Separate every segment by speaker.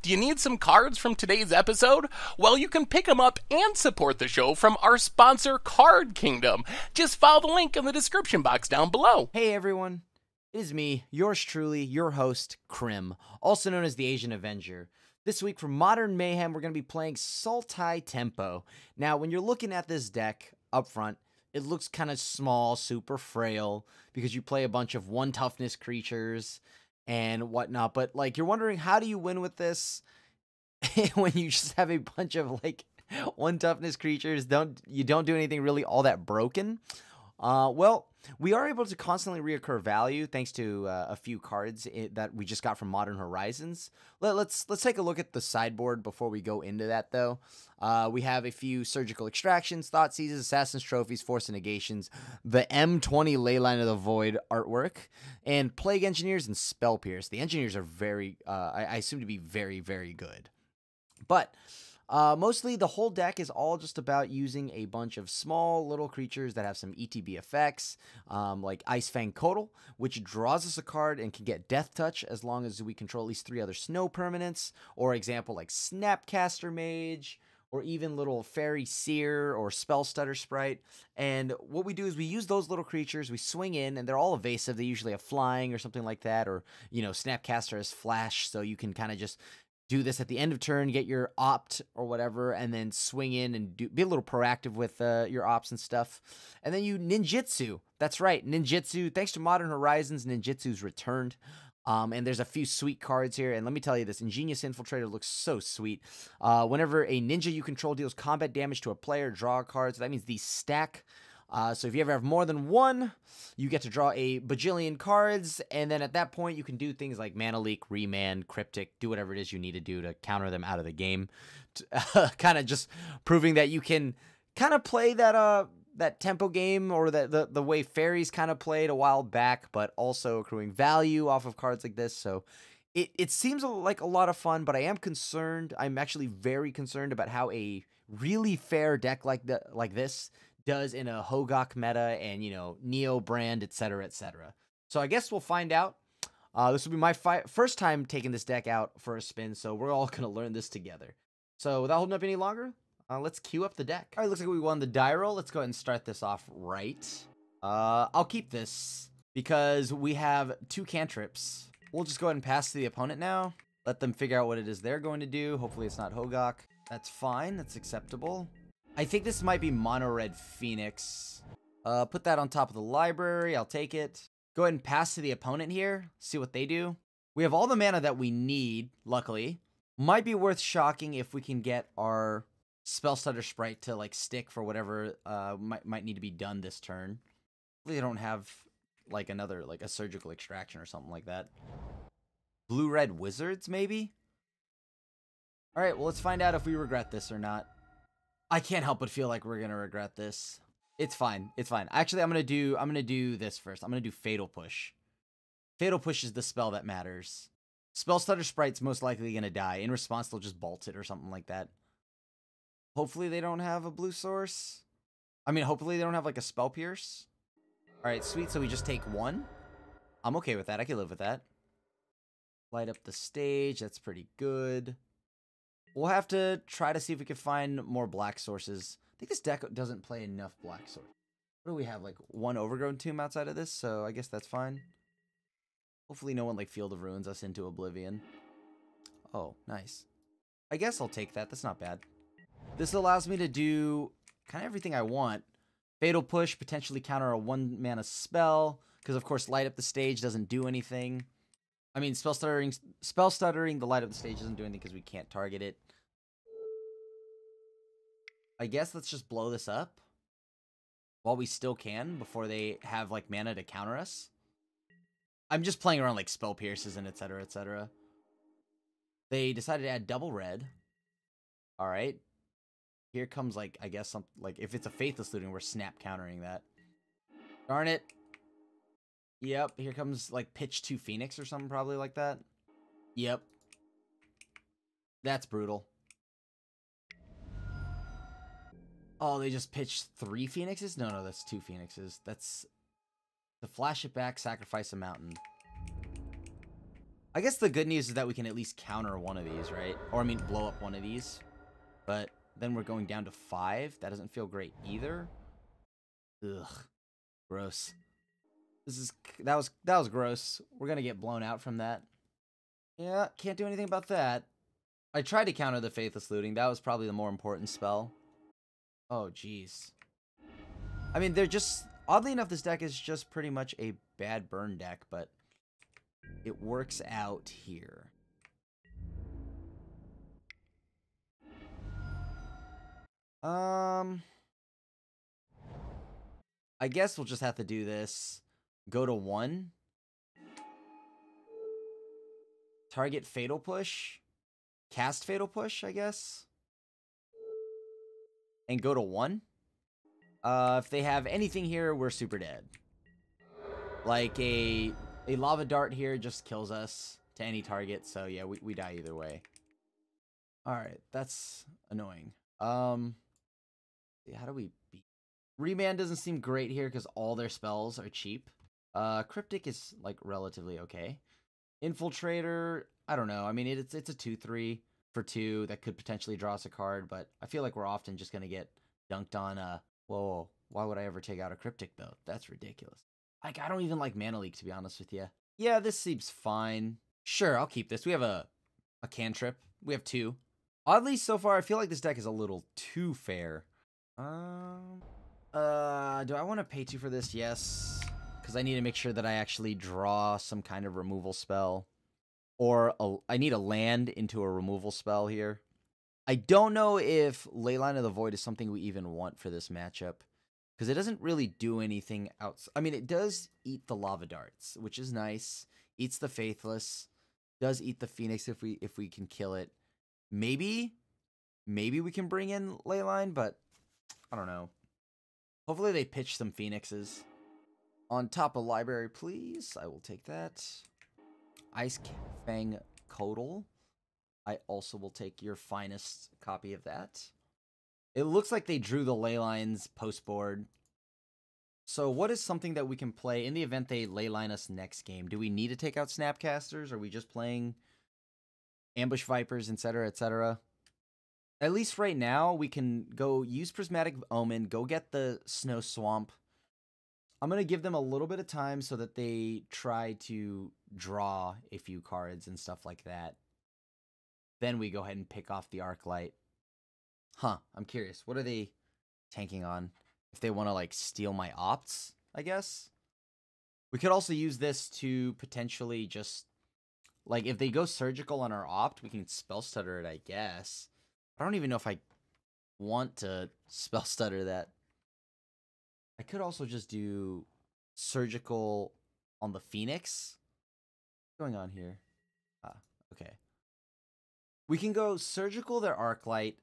Speaker 1: Do you need some cards from today's episode? Well, you can pick them up and support the show from our sponsor, Card Kingdom. Just follow the link in the description box down below.
Speaker 2: Hey everyone, it is me, yours truly, your host, Krim, also known as the Asian Avenger. This week for Modern Mayhem, we're going to be playing Sultai Tempo. Now, when you're looking at this deck up front, it looks kind of small, super frail, because you play a bunch of 1 toughness creatures and whatnot. But, like, you're wondering, how do you win with this when you just have a bunch of, like, 1 toughness creatures? You don't do anything really all that broken. Well, we are able to constantly reoccur value thanks to a few cards that we just got from Modern Horizons. Let's take a look at the sideboard before we go into that, though. We have a few Surgical Extractions, Thoughtseizes, Assassin's Trophies, Force Negations, the M20 Leyline of the Void artwork, and Plague Engineers and Spell Pierce. The Engineers are very, I assume to be very, very good. But mostly the whole deck is all just about using a bunch of small little creatures that have some ETB effects, like Icefang Kotal, which draws us a card and can get Death Touch as long as we control at least 3 other snow permanents, or example like Snapcaster Mage, or even little Fairy Seer or Spell Stutter Sprite. And what we do is we use those little creatures, we swing in, and they're all evasive. They usually have flying or something like that, or, you know, Snapcaster has flash, so you can kind of just do this at the end of turn, get your opt or whatever, and then swing in and be a little proactive with your ops and stuff. And then you ninjutsu. That's right, ninjutsu. Thanks to Modern Horizons, ninjutsu's returned. And there's a few sweet cards here. And let me tell you, this Ingenious Infiltrator looks so sweet. Whenever a ninja you control deals combat damage to a player, draw cards. So that means these stack. So if you ever have more than 1, you get to draw a bajillion cards, and then at that point you can do things like Mana Leak, Remand, Cryptic, do whatever it is you need to do to counter them out of the game. Kind of just proving that you can kind of play that tempo game, or the way Faeries kind of played a while back, but also accruing value off of cards like this. So it seems like a lot of fun, but I am concerned. I'm actually very concerned about how a really fair deck like this does in a Hogak meta and, you know, Neo brand, etc., etc. So I guess we'll find out. This will be my first time taking this deck out for a spin, so we're all going to learn this together. So without holding up any longer, let's queue up the deck. All right, looks like we won the die roll. Let's go ahead and start this off right. I'll keep this because we have 2 cantrips. We'll just go ahead and pass to the opponent now. Let them figure out what it is they're going to do. Hopefully it's not Hogak. That's fine. That's acceptable. I think this might be Mono Red Phoenix. Put that on top of the library. I'll take it. Go ahead and pass to the opponent here. See what they do. We have all the mana that we need, luckily. Might be worth shocking if we can get our Spell Stutter Sprite to, like, stick for whatever might need to be done this turn. Hopefully they don't have, like, another, like, a Surgical Extraction or something like that. Blue-Red Wizards, maybe? Alright, well, let's find out if we regret this or not. I can't help but feel like we're gonna regret this. It's fine. It's fine. Actually, I'm gonna do this first. I'm gonna do Fatal Push. Fatal Push is the spell that matters. Spell Stutter Sprite's most likely gonna die. In response, they'll just bolt it or something like that. Hopefully they don't have a blue source. I mean, hopefully they don't have like a Spell Pierce. Alright, sweet. So we just take 1. I'm okay with that. I can live with that. Light up the stage. That's pretty good. We'll have to try to see if we can find more black sources. I think this deck doesn't play enough black sources. What do we have? Like 1 Overgrown Tomb outside of this, so I guess that's fine. Hopefully no one like Field of Ruins us into oblivion. Oh, nice. I guess I'll take that. That's not bad. This allows me to do kind of everything I want. Fatal Push, potentially counter a 1 mana spell, because of course Light Up the Stage doesn't do anything. I mean, spell stuttering, the Light Up the Stage doesn't do anything because we can't target it. I guess let's just blow this up while we still can before they have like mana to counter us. I'm just playing around like Spell Pierces and etc, etc. They decided to add double red. All right. Here comes like, I guess some like if it's a Faithless Looting, we're snap countering that. Darn it. Yep, here comes like pitch 2 Phoenix or something probably like that. Yep. That's brutal. Oh, they just pitched 3 Phoenixes? No, that's 2 Phoenixes. That's to flash it back, sacrifice a mountain. I guess the good news is that we can at least counter one of these, right? Or, I mean, blow up one of these. But then we're going down to 5. That doesn't feel great either. Ugh. Gross. That was gross. We're going to get blown out from that. Yeah, can't do anything about that. I tried to counter the Faithless Looting. That was probably the more important spell. Oh, jeez. I mean, they're just... Oddly enough, this deck is just pretty much a bad burn deck, but it works out here. I guess we'll just have to do this. Go to 1. Target Fatal Push. Cast Fatal Push, I guess. And go to 1. If they have anything here, we're super dead. Like a Lava Dart here just kills us to any target. So yeah, we die either way. Alright, that's annoying. How do we beat? Remand doesn't seem great here because all their spells are cheap. Cryptic is like relatively okay. Infiltrator, I don't know. I mean, it's a 2/3 for 2 that could potentially draw us a card, but I feel like we're often just gonna get dunked on. Whoa, why would I ever take out a Cryptic though? That's ridiculous. Like, I don't even like Mana Leak, to be honest with you. Yeah, this seems fine. Sure, I'll keep this. We have a cantrip. We have 2. Oddly, so far, I feel like this deck is a little too fair. Do I want to pay 2 for this? Yes. Because I need to make sure that I actually draw some kind of removal spell. Or I need a land into a removal spell here. I don't know if Leyline of the Void is something we even want for this matchup. Because it doesn't really do anything else. I mean, it does eat the Lava Darts, which is nice. Eats the Faithless. Does eat the Phoenix if we can kill it. Maybe we can bring in Leyline, but I don't know. Hopefully they pitch some Phoenixes. On top of library, please. I will take that. Ice Fang Codal. I also will take your finest copy of that. It looks like they drew the Leylines post board. So what is something that we can play in the event they Leyline us next game? Do we need to take out Snapcasters? Are we just playing Ambush Vipers, etc., etc.? At least right now, we can go use Prismatic Omen, go get the Snow Swamp. I'm going to give them a little bit of time so that they try to draw a few cards and stuff like that. Then we go ahead and pick off the Arclight. Huh, I'm curious. What are they tanking on? If they want to, like, steal my Opts, I guess? We could also use this to potentially just... Like, if they go Surgical on our Opt, we can Spell Stutter it, I guess. I don't even know if I want to Spell Stutter that. I could also just do Surgical on the Phoenix. What's going on here? Okay. We can go Surgical their Arclight,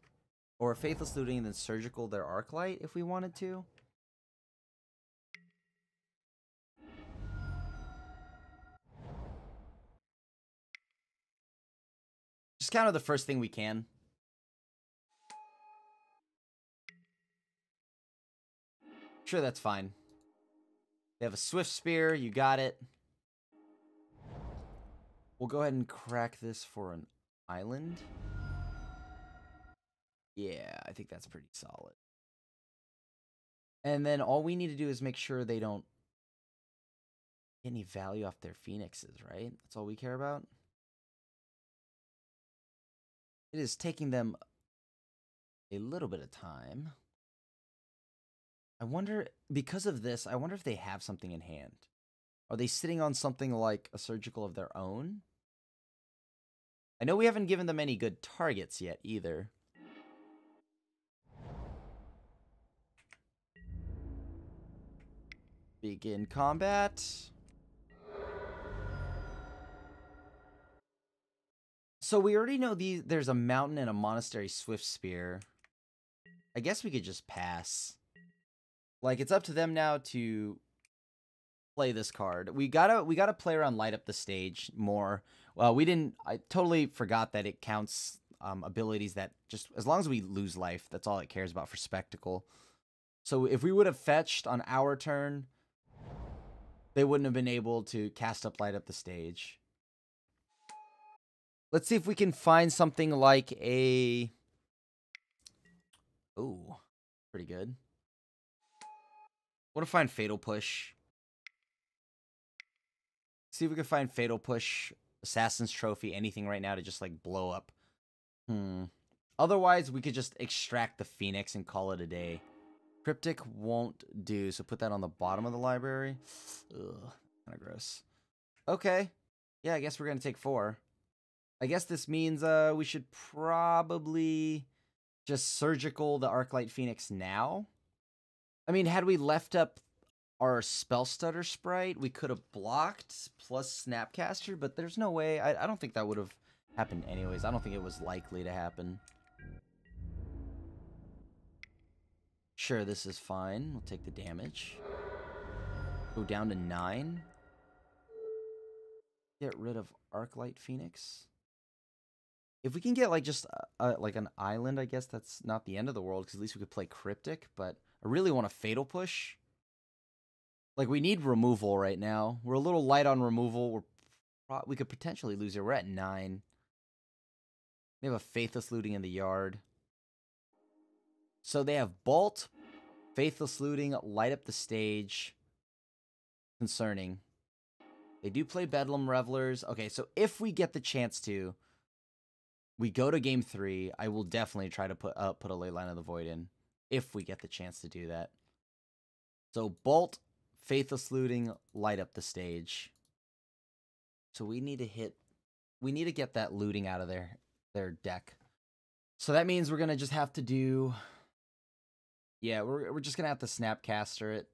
Speaker 2: or Faithless Looting and then Surgical their Arclight if we wanted to. Just counter the first thing we can. Sure, that's fine. They have a Swift Spear. You got it. We'll go ahead and crack this for an island. Yeah, I think that's pretty solid. And then all we need to do is make sure they don't get any value off their Phoenixes, right? That's all we care about. It is taking them a little bit of time. I wonder, because of this, I wonder if they have something in hand. Are they sitting on something like a Surgical of their own? I know we haven't given them any good targets yet either. Begin combat. So we already know there's a mountain and a monastery Swift Spear. I guess we could just pass. Like, it's up to them now to play this card. We gotta play around Light Up the Stage more. Well, I totally forgot that it counts abilities that just, as long as we lose life, that's all it cares about for Spectacle. So if we would have fetched on our turn, they wouldn't have been able to cast up Light Up the Stage. Let's see if we can find something like a... Ooh, pretty good. Want to find Fatal Push. See if we can find Fatal Push, Assassin's Trophy, anything right now to just, like, blow up. Otherwise, we could just extract the Phoenix and call it a day. Cryptic won't do, so put that on the bottom of the library. Ugh, kind of gross. Okay. Yeah, I guess we're going to take 4. I guess this means we should probably just surgical the Arclight Phoenix now. I mean, had we left up our Spell Stutter sprite, we could have blocked plus Snapcaster, but there's no way. I don't think that would have happened anyways. I don't think it was likely to happen. Sure, this is fine. We'll take the damage. Go down to 9. Get rid of Arclight Phoenix. If we can get, like, just like an island, I guess that's not the end of the world, because at least we could play Cryptic, but I really want a Fatal Push. Like, we need removal right now. We're a little light on removal. We could potentially lose it. We're at 9. They have a Faithless Looting in the yard. So they have Bolt, Faithless Looting, Light Up the Stage. Concerning. They do play Bedlam Revelers. Okay, so if we get the chance to, we go to game 3. I will definitely try to put a Leyline of the Void in, if we get the chance to do that. So Bolt, Faithless Looting, Light Up the Stage. So we need to get that looting out of their deck. So that means we're gonna just have to do. Yeah, we're just gonna have to Snapcaster it.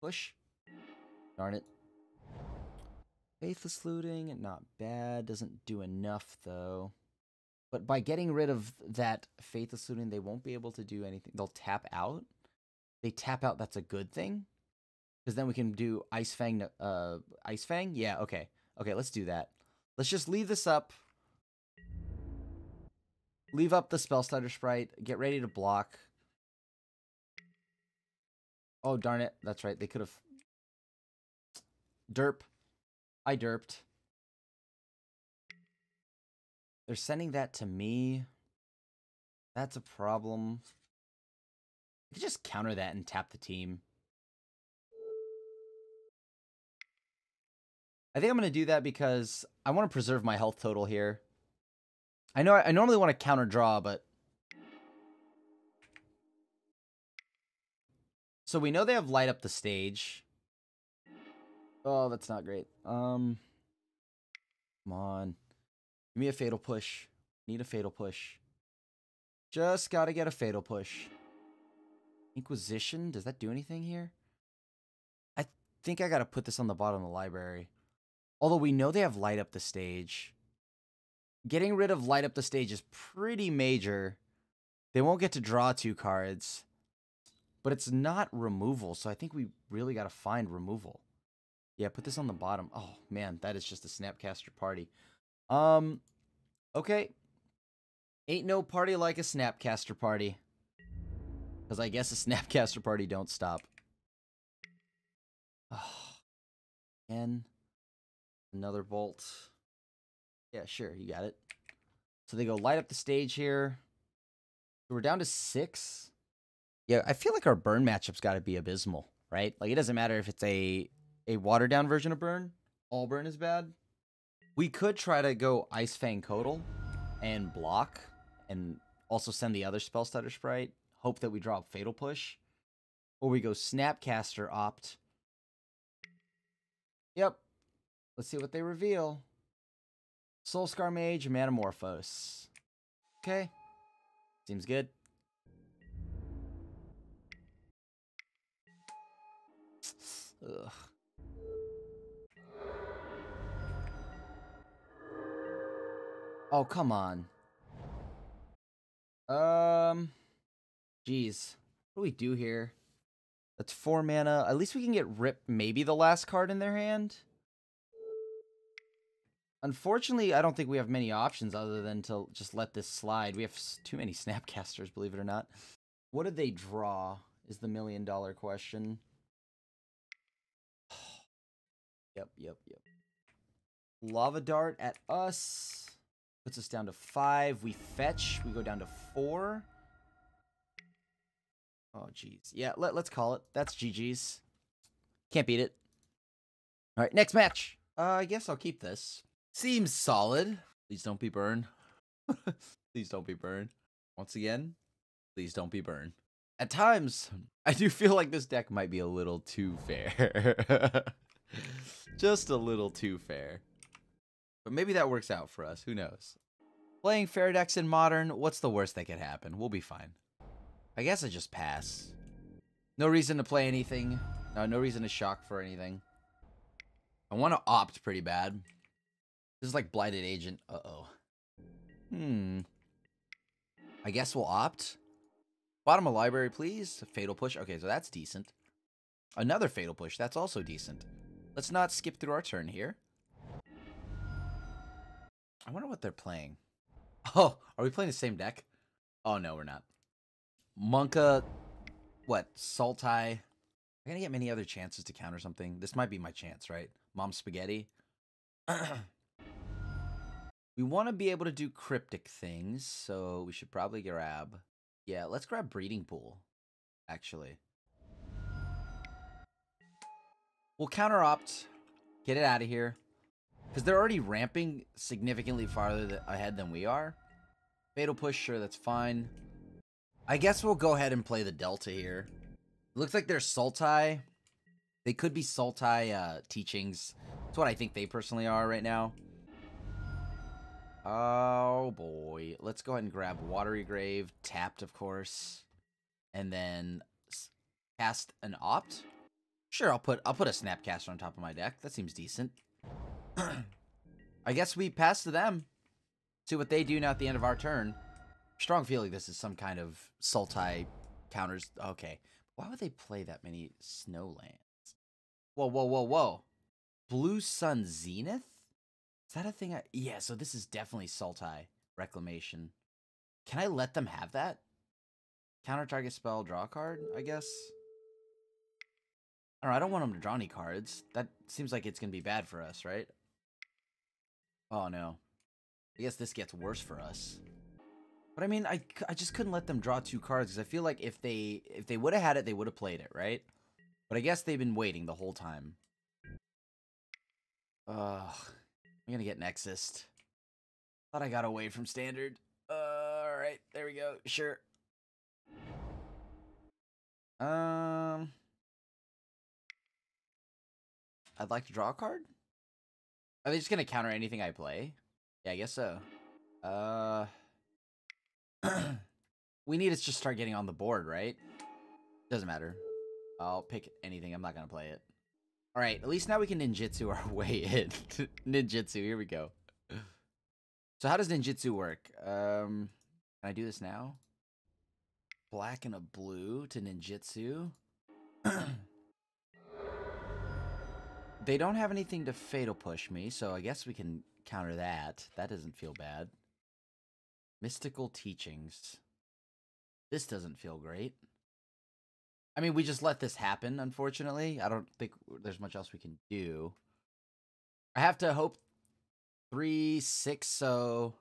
Speaker 2: Push. Darn it. Faithless Looting, not bad. Doesn't do enough, though. But by getting rid of that Faithless Looting, they won't be able to do anything. They'll tap out. They tap out, that's a good thing. Because then we can do Ice Fang. Ice Fang? Yeah, okay. Okay, let's do that. Let's just leave this up. Leave up the Spell Stutter sprite. Get ready to block. Oh, darn it. That's right. They could have... Derp. I derped. They're sending that to me. That's a problem. I could just counter that and tap the team. I think I'm going to do that because I want to preserve my health total here. I know I normally want to counter draw, but... So we know they have Light Up the Stage. Oh, that's not great. Come on. Give me a Fatal Push. Need a Fatal Push. Just gotta get a Fatal Push. Inquisition? Does that do anything here? I think I gotta put this on the bottom of the library. Although we know they have Light Up the Stage. Getting rid of Light Up the Stage is pretty major. They won't get to draw 2 cards. But it's not removal, so I think we really gotta find removal. Yeah, put this on the bottom. Oh, man, that is just a Snapcaster party. Okay. Ain't no party like a Snapcaster party. Because I guess a Snapcaster party don't stop. Oh, and another bolt. Yeah, sure, you got it. So they go Light Up the Stage here. So we're down to 6. Yeah, I feel like our burn matchup's got to be abysmal, right? Like, it doesn't matter if it's a watered down version of burn. All burn is bad. We could try to go Ice Fang Codal and block and also send the other Spell Stutter sprite. Hope that we draw a Fatal Push. Or we go Snapcaster opt. Yep. Let's see what they reveal. Soulscar Mage, Manamorphose. Okay. Seems good. Ugh. Oh, come on. Jeez. What do we do here? That's 4 mana. At least we can get Rip maybe the last card in their hand. Unfortunately, I don't think we have many options other than to just let this slide. We have too many Snapcasters, believe it or not. What did they draw is the $1 million question. Yep. Lava Dart at us. Puts us down to 5. We fetch. We go down to 4. Oh, jeez. Yeah, let's call it. That's GG's. Can't beat it. All right, next match. I guess I'll keep this. Seems solid. Please don't be burned. Please don't be burned. Once again, please don't be burned. At times, I do feel like this deck might be a little too fair. Just a little too fair. But maybe that works out for us. Who knows? Playing fair decks in Modern, what's the worst that could happen? We'll be fine. I guess I just pass. No reason to play anything. No reason to shock for anything. I want to opt pretty bad. This is like Blighted Agent. Uh-oh. I guess we'll opt. Bottom of library, please. Fatal Push. Okay, so that's decent. Another Fatal Push. That's also decent. Let's not skip through our turn here. I wonder what they're playing. Oh, are we playing the same deck? Oh, no, we're not. Monka. What? Sultai. Am I going to get many other chances to counter something? This might be my chance, right? Mom Spaghetti. We want to be able to do cryptic things, so we should probably grab... Yeah, let's grab Breeding Pool, actually. We'll counter-opt, get it out of here, because they're already ramping significantly farther ahead than we are. Fatal Push, sure, that's fine. I guess we'll go ahead and play the Delta here. It looks like they're Sultai. They could be Sultai Teachings. That's what I think they personally are right now. Oh, boy. Let's go ahead and grab Watery Grave, tapped, of course, and then cast an Opt. Sure, I'll put a Snapcaster on top of my deck. That seems decent. I guess we pass to them. See what they do now at the end of our turn. Strong feeling this is some kind of Sultai counters. Okay. Why would they play that many Snowlands? Whoa, whoa, whoa, whoa. Blue Sun Zenith? Is that a thing? Yeah, so this is definitely Sultai Reclamation. Can I let them have that? Counter target spell, draw a card, I guess? I don't know, I don't want them to draw any cards. That seems like it's going to be bad for us, right? Oh, no. I guess this gets worse for us. But I mean, I just couldn't let them draw 2 cards because I feel like if they would have had it, they would have played it, right? But I guess they've been waiting the whole time. Ugh. I'm gonna get Nexus. Thought I got away from standard. Alright, there we go. Sure. I'd like to draw a card. Are they just gonna counter anything I play? Yeah, I guess so. We need to just start getting on the board, right? Doesn't matter. I'll pick anything. I'm not gonna play it. Alright, at least now we can ninjutsu our way in. Ninjutsu, here we go. So how does ninjutsu work? Can I do this now? Black and a blue to ninjutsu. They don't have anything to Fatal Push me, so I guess we can counter that. That doesn't feel bad. Mystical Teachings. This doesn't feel great. I mean, we just let this happen, unfortunately. I don't think there's much else we can do. I have to hope 3/6, so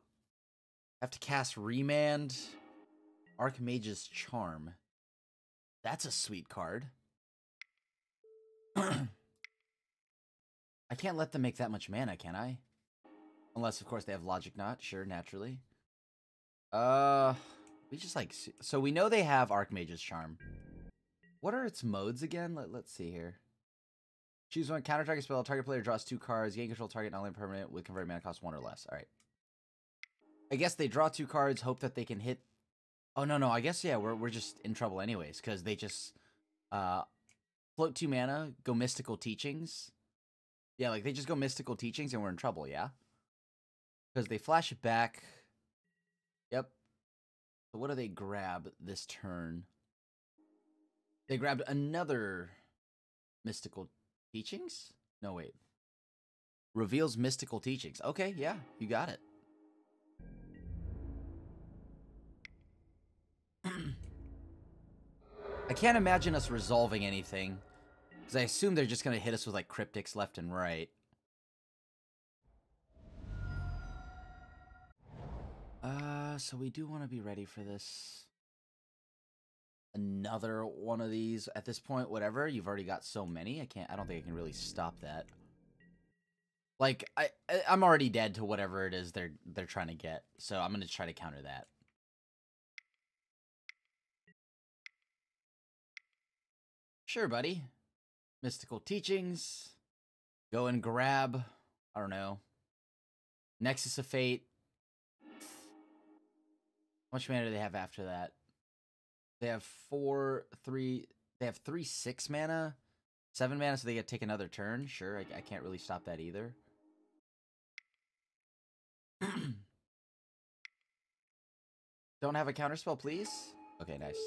Speaker 2: I have to cast Remand. Archmage's Charm. That's a sweet card. I can't let them make that much mana, can I? Unless, of course, they have Logic Knot. Sure, naturally. We just like... So we know they have Archmage's Charm. What are its modes again? Let's see here. Choose one. Counter target spell. Target player draws 2 cards. Gain control target non-land permanent with converted mana cost 1 or less. Alright. I guess they draw 2 cards. Hope that they can hit... Oh, no. I guess, yeah, we're just in trouble anyways. Because they just... float 2 mana. Go Mystical Teachings. Yeah, like, they just go Mystical Teachings and we're in trouble, yeah? Because they flash it back. Yep. So what do they grab this turn? They grabbed another Mystical Teachings? No, wait. Reveals Mystical Teachings. Okay, yeah, you got it. I can't imagine us resolving anything. Because I assume they're just going to hit us with, like, cryptics left and right. So we do want to be ready for this. Another one of these at this point, whatever. You've already got so many. I don't think I can really stop that. Like, I'm already dead to whatever it is they're trying to get. So I'm going to try to counter that. Sure, buddy. Mystical Teachings. Go and grab, I don't know, Nexus of Fate. How much mana do they have after that? They have 3, 6 mana, 7 mana, so they get to take another turn. Sure, I can't really stop that either. Don't have a counterspell, please? Okay, nice.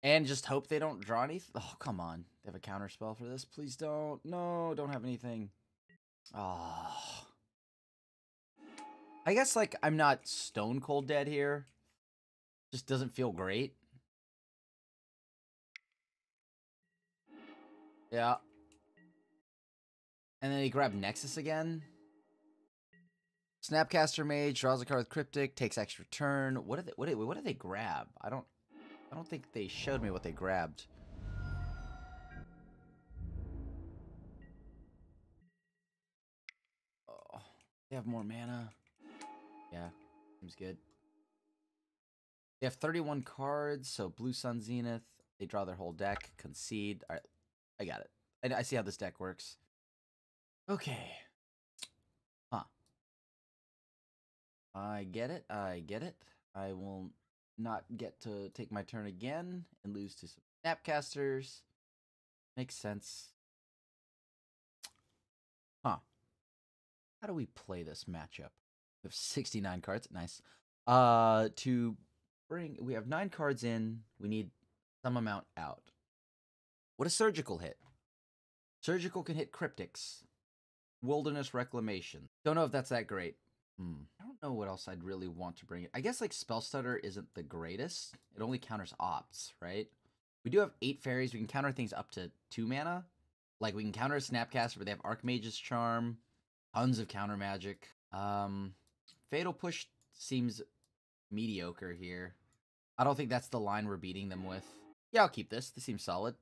Speaker 2: And just hope they don't draw anything. Oh, come on. They have a counterspell for this. Please don't. No, don't have anything. Oh. I guess, like, I'm not stone cold dead here. Just doesn't feel great. Yeah. And then they grab Nexus again. Snapcaster Mage draws a card with Cryptic, takes extra turn. What did they grab? I don't think they showed me what they grabbed. Oh, they have more mana. Yeah, seems good. They have 31 cards, so Blue Sun Zenith. They draw their whole deck, concede. All right, I got it. I see how this deck works. Okay. Huh. I get it. I get it. I will not get to take my turn again and lose to some Snapcasters. Makes sense. Huh. How do we play this matchup? We have 69 cards. Nice. We have 9 cards in. We need some amount out. What does Surgical hit? Surgical can hit Cryptics. Wilderness Reclamation. Don't know if that's that great. I don't know what else I'd really want to bring it. I guess, like, Spell Stutter isn't the greatest. It only counters opts, right? We do have 8 fairies. We can counter things up to 2 mana. Like, we can counter a Snapcaster, but they have Archmage's Charm. Tons of counter magic. Fatal Push seems mediocre here. I don't think that's the line we're beating them with. Yeah, I'll keep this. This seems solid.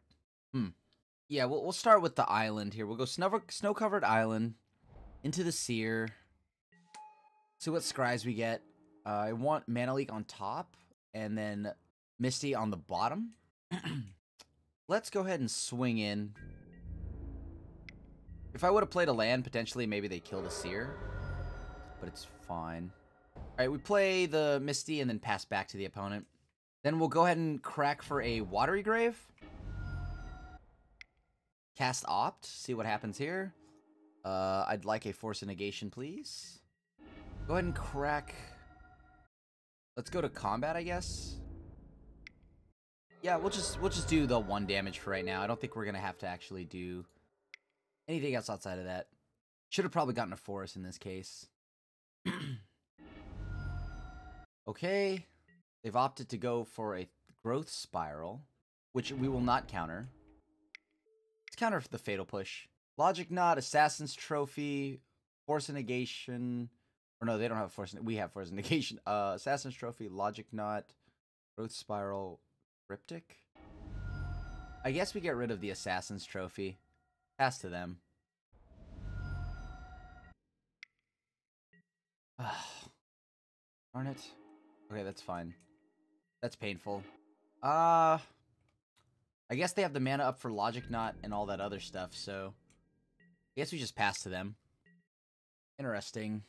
Speaker 2: Yeah, we'll start with the island here. We'll go Snow-Covered Island. Into the Seer. See what scries we get. I want Mana Leak on top. And then Misty on the bottom. Let's go ahead and swing in. If I would have played a land, potentially maybe they kill the Seer. But it's fine. Alright, we play the Misty and then pass back to the opponent. Then we'll go ahead and crack for a Watery Grave. Cast Opt. See what happens here. I'd like a Force of Negation, please. Go ahead and crack. Let's go to combat, I guess. Yeah, we'll just do the 1 damage for right now. I don't think we're gonna have to actually do anything else outside of that. Should have probably gotten a Forest in this case. Okay. They've opted to go for a Growth Spiral, which we will not counter. Let's counter the Fatal Push. Logic Knot, Assassin's Trophy, Force of Negation. Or no, they don't have Force. We have Force of Negation. Assassin's Trophy, Logic Knot, Growth Spiral, Cryptic. I guess we get rid of the Assassin's Trophy. Pass to them. Darn it. Okay, that's fine. That's painful. I guess they have the mana up for Logic Knot and all that other stuff, so I guess we just pass to them. Interesting.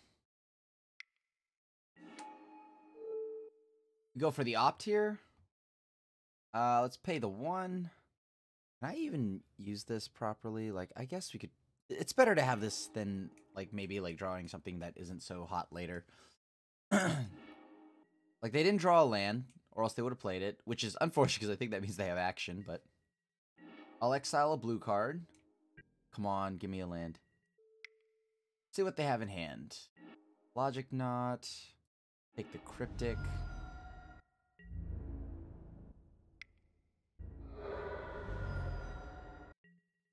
Speaker 2: We go for the Opt here. Let's pay the 1. Can I even use this properly? Like, I guess we could. It's better to have this than, like, maybe, like, drawing something that isn't so hot later. Like, they didn't draw a land, or else they would have played it, which is unfortunate because I think that means they have action, but I'll exile a blue card. Come on, give me a land. See what they have in hand. Logic Knot. Take the Cryptic.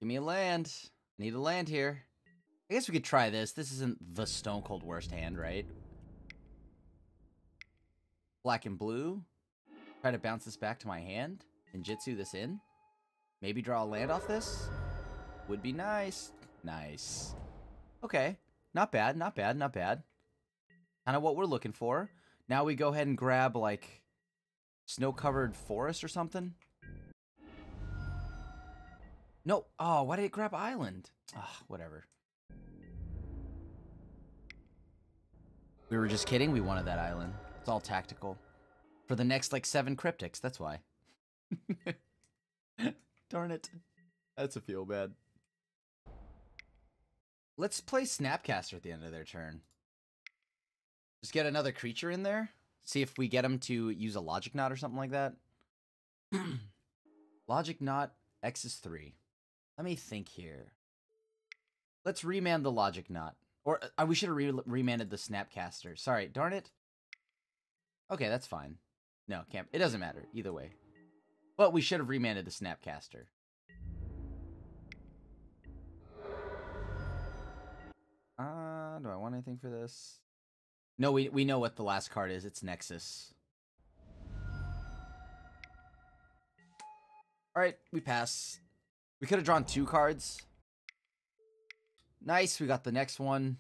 Speaker 2: Give me a land. I need a land here. I guess we could try this. This isn't the stone cold worst hand, right? Black and blue. Try to bounce this back to my hand. And Jitsu this in. Maybe draw a land off this. Would be nice. Nice. Okay. Not bad, not bad, not bad. Kind of what we're looking for. Now we go ahead and grab, like, snow-covered forest or something. No. Oh, why did it grab island? Ah, whatever. We were just kidding. We wanted that island. It's all tactical. For the next, like, 7 cryptics. That's why. Darn it. That's a feel bad. Let's play Snapcaster at the end of their turn. Just get another creature in there. See if we get them to use a Logic Knot or something like that. Logic Knot, X is 3. Let me think here. Let's remand the Logic Knot. Or we should have remanded the Snapcaster. Sorry, darn it. Okay, that's fine. No, can't. It doesn't matter either way. But we should have remanded the Snapcaster. Do I want anything for this? No, we know what the last card is. It's Nexus. Alright, we pass. We could have drawn 2 cards. Nice, we got the next one.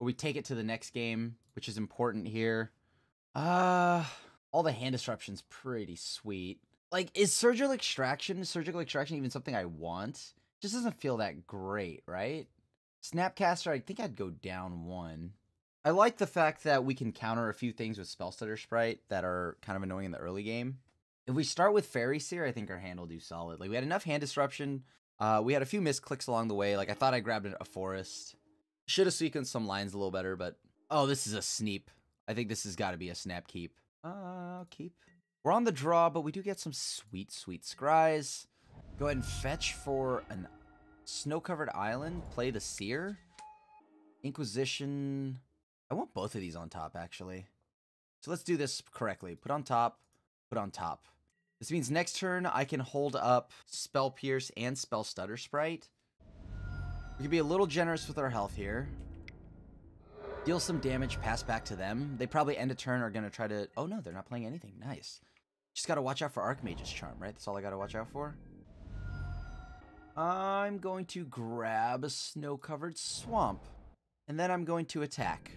Speaker 2: Or we take it to the next game, which is important here. All the hand disruption's pretty sweet. Like, is surgical extraction even something I want? Just doesn't feel that great, right? Snapcaster, I think I'd go down 1. I like the fact that we can counter a few things with Spell Stutter Sprite that are kind of annoying in the early game. If we start with Faeries here, I think our hand will do solid. Like, we had enough hand disruption. We had a few misclicks along the way. Like, I thought I grabbed a forest. Should have sequenced some lines a little better, but... Oh, this is a Sneep. I think this has got to be a Snap Keep. Keep. We're on the draw, but we do get some sweet, sweet scries. Go ahead and fetch for an snow-covered island. Play the Seer. Inquisition. I want both of these on top, actually. So let's do this correctly. Put on top. Put on top. This means next turn, I can hold up Spell Pierce and Spell Stutter Sprite. We can be a little generous with our health here. Deal some damage, pass back to them. They probably end a turn are going to try to... Oh, no, they're not playing anything. Nice. Just got to watch out for Archmage's Charm, right? That's all I got to watch out for. I'm going to grab a snow-covered swamp. And then I'm going to attack.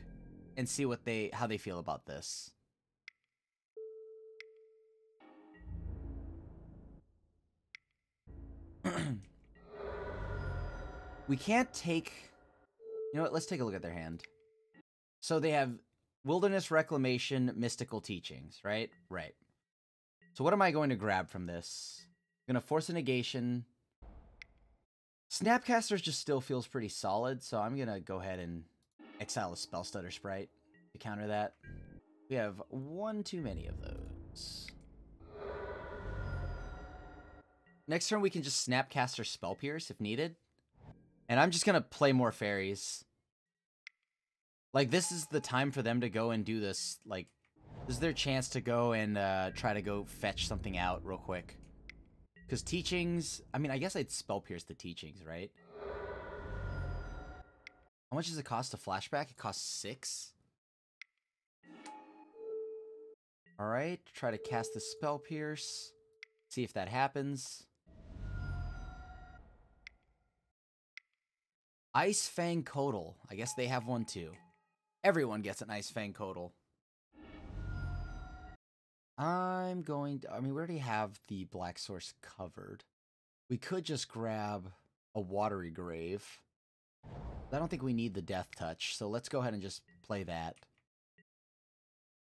Speaker 2: And see what how they feel about this. We can't take... You know what? Let's take a look at their hand. So they have Wilderness Reclamation, Mystical Teachings, right? Right. So what am I going to grab from this? I'm going to force a negation. Snapcaster just still feels pretty solid, so I'm going to go ahead and exile a Spell Stutter Sprite to counter that. We have one too many of those. Next turn we can just Snapcaster Spell Pierce if needed. And I'm just going to play more Faeries. Like, this is the time for them to go and do this. Like, this is their chance to go and try to go fetch something out real quick. Because Teachings... I mean, I guess I'd Spell Pierce the Teachings, right? How much does it cost to flashback? It costs 6. Alright, try to cast the Spell Pierce. See if that happens. Ice Fang Codal. I guess they have one too. Everyone gets an Ice Fang Codal. I'm going to... I mean, we already have the Black Source covered. We could just grab a Watery Grave. I don't think we need the Death Touch, so let's go ahead and just play that.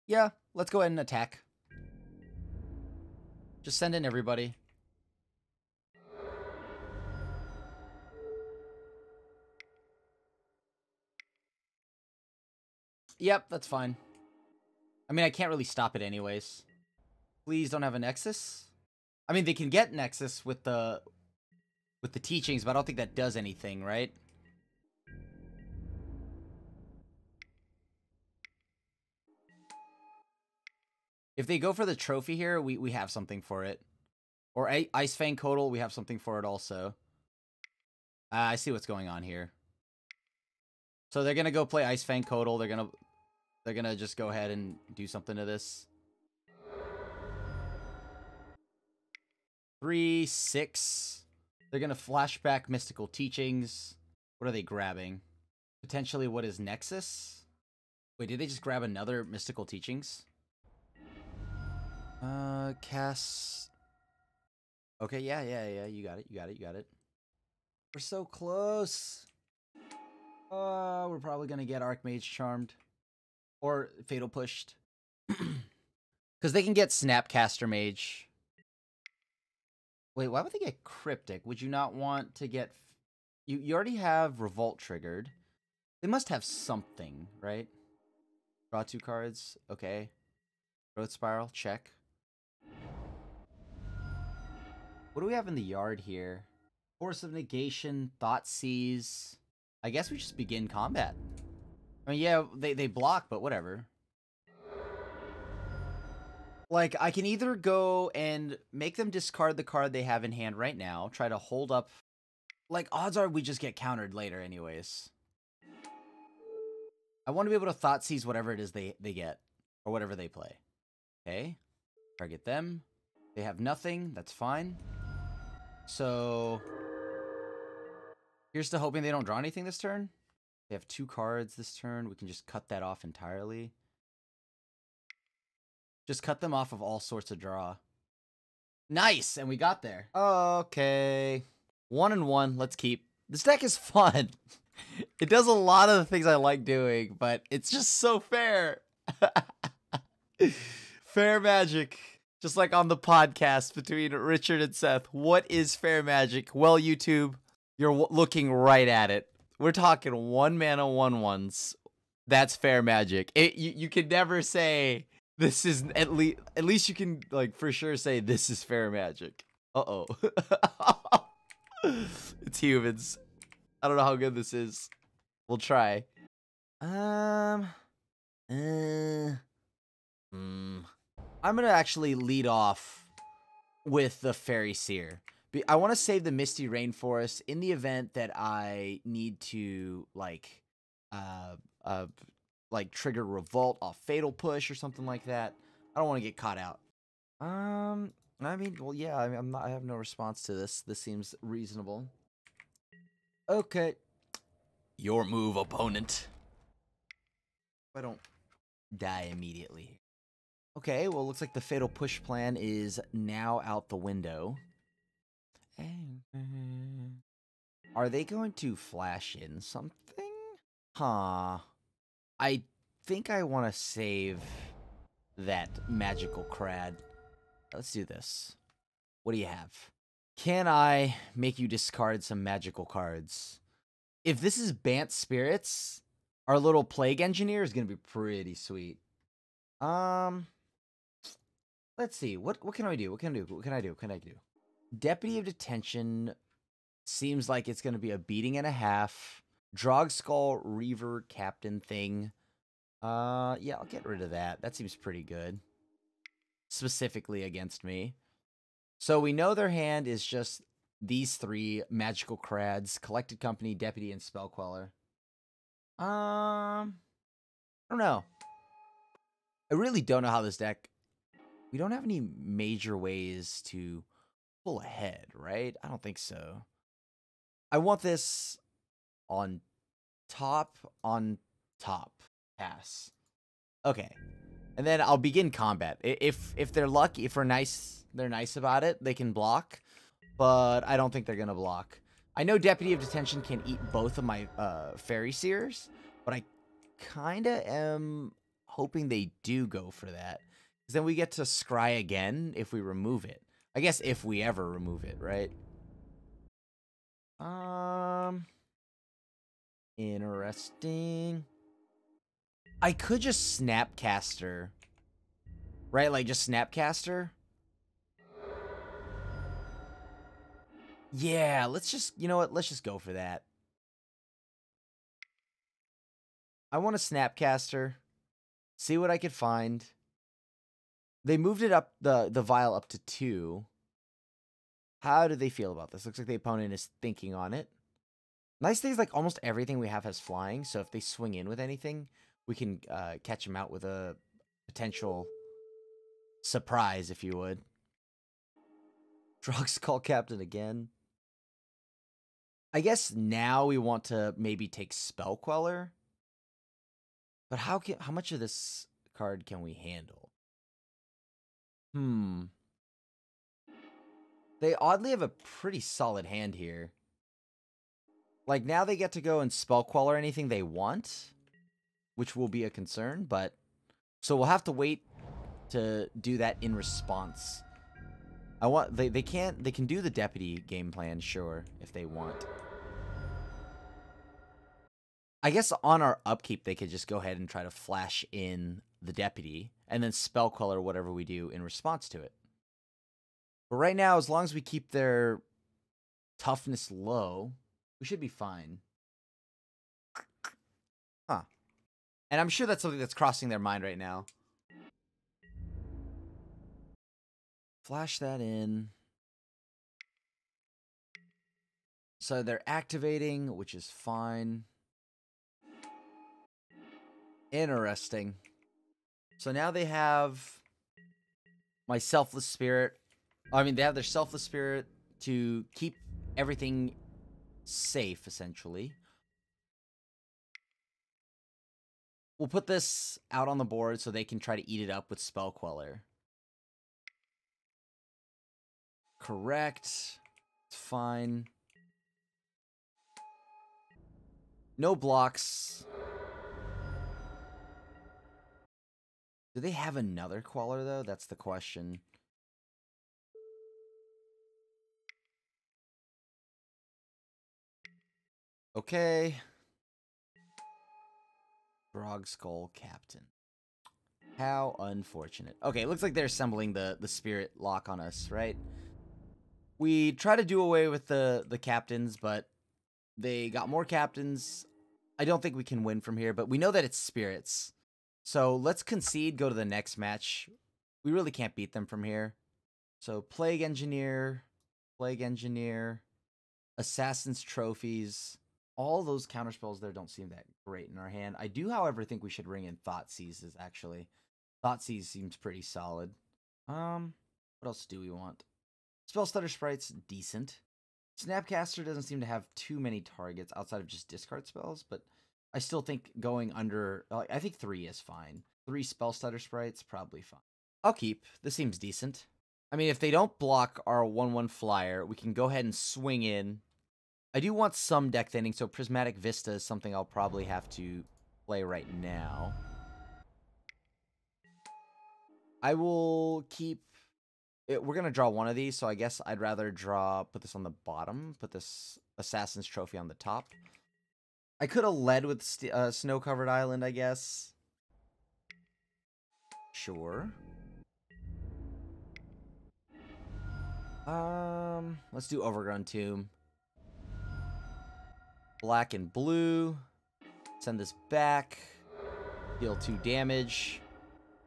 Speaker 2: Yeah, let's go ahead and attack. Just send in everybody. Yep, that's fine. I mean, I can't really stop it anyways. Please don't have a Nexus. I mean, they can get Nexus with the Teachings, but I don't think that does anything, right? If they go for the trophy here, we have something for it. Or Ice Fang Codal, we have something for it also. I see what's going on here. So they're gonna go play Ice Fang Codal. They're gonna just go ahead and do something to this. 3, 6. They're going to flashback mystical teachings. What are they grabbing? Potentially, what is Nexus? Wait, did they just grab another mystical teachings? Cast. Okay, yeah. You got it. We're so close. We're probably gonna get Archmage Charmed. Or Fatal Pushed. Because they can get Snapcaster Mage. Wait, why would they get Cryptic? Would you not want to get... You already have Revolt triggered. They must have something, right? Draw 2 cards. Okay. Growth Spiral. Check. What do we have in the yard here? Force of Negation. Thoughtseize. I guess we just begin combat. I mean, yeah, they block, but whatever. Like, I can either go and make them discard the card they have in hand right now, try to hold up... Like, odds are we just get countered later anyways. I want to be able to Thoughtseize whatever it is they get, or whatever they play. Okay, target them. They have nothing, that's fine. So, here's to hoping they don't draw anything this turn. They have 2 cards this turn, we can just cut that off entirely. Just cut them off of all sorts of draw. Nice, and we got there. Okay. 1 and 1, let's keep. This deck is fun. It does a lot of the things I like doing, but it's just so fair. Fair magic. Just like on the podcast between Richard and Seth. What is fair magic? Well, YouTube, you're looking right at it. We're talking 1 mana 1/1s. That's fair magic. You can never say this is at least you can like for sure say this is fair magic. Uh-oh. It's humans. I don't know how good this is. We'll try. I'm gonna actually lead off with the Fairy Seer. I want to save the Misty Rainforest in the event that I need to like trigger Revolt off Fatal Push or something like that. I don't want to get caught out. I mean, well, yeah. I have no response to this. This seems reasonable. Okay. Your move, opponent. I don't die immediately. Okay, well, looks like the Fatal Push plan is now out the window. Are they going to flash in something? Huh. I think I want to save that magical crad. Let's do this. What do you have? Can I make you discard some magical cards? If this is Bant Spirits, our little Plague Engineer is going to be pretty sweet. Let's see. What can I do? What can I do? Deputy of Detention seems like it's going to be a beating and a half. Drogskull Reaver Captain thing. Yeah, I'll get rid of that. That seems pretty good. Specifically against me. So we know their hand is just these 3 magical crads, Collected Company, Deputy, and Spellqueller. I don't know. I really don't know how this deck... We don't have any major ways to pull ahead, right? I don't think so. I want this on top, pass. Okay. And then I'll begin combat. If they're lucky, if they're nice about it, they can block. But I don't think they're going to block. I know Deputy of Detention can eat both of my Fairy Seers, but I kind of am hoping they do go for that. Because then we get to scry again if we remove it. I guess if we ever remove it, right? Interesting. I could just Snapcaster. Right? Like, just Snapcaster? Yeah, let's just... You know what? Let's just go for that. I want a Snapcaster. See what I could find. They moved it up, the vial up to 2. How do they feel about this? Looks like the opponent is thinking on it. Nice thing is, like, almost everything we have has flying, so if they swing in with anything, we can catch them out with a potential surprise, if you would. Drog's Call Captain again. I guess now we want to maybe take Spell Queller. But how much of this card can we handle? They oddly have a pretty solid hand here. Like, now they get to go and Spell Queller anything they want, which will be a concern, but... So we'll have to wait to do that in response. They can do the Deputy game plan, sure, if they want. I guess on our upkeep, they could just go ahead and try to flash in the Deputy, and then Spell Queller whatever we do in response to it. But right now, as long as we keep their toughness low, we should be fine. Huh. And I'm sure that's something that's crossing their mind right now. Flash that in. So they're activating, which is fine. Interesting. So now they have my Selfless Spirit. I mean, they have their Selfless Spirit to keep everything safe, essentially. We'll put this out on the board so they can try to eat it up with Spell Queller. Correct. It's fine. No blocks. Do they have another Queller, though? That's the question. Okay. Grog Skull Captain. How unfortunate. Okay, it looks like they're assembling the spirit lock on us, right? We try to do away with the captains, but they got more captains. I don't think we can win from here, but we know that it's spirits. So let's concede, go to the next match. We really can't beat them from here. So Plague Engineer, Assassin's Trophies. All those counterspells there don't seem that great in our hand. I do, however, think we should ring in Thoughtseizes, actually. Thoughtseize seems pretty solid. What else do we want? Spellstutter Sprite's decent. Snapcaster doesn't seem to have too many targets outside of just discard spells, but I still think going under... I think 3 is fine. 3 Spellstutter Sprites, probably fine. I'll keep. This seems decent. I mean, if they don't block our 1/1 flyer, we can go ahead and swing in. I do want some deck thinning, so Prismatic Vista is something I'll probably have to play right now. I will keep... We're going to draw one of these, so I guess I'd rather put this on the bottom, put this Assassin's Trophy on the top. I could have led with Snow-Covered Island, I guess. Sure. Let's do Overgrown Tomb. Black and blue. Send this back. Deal 2 damage.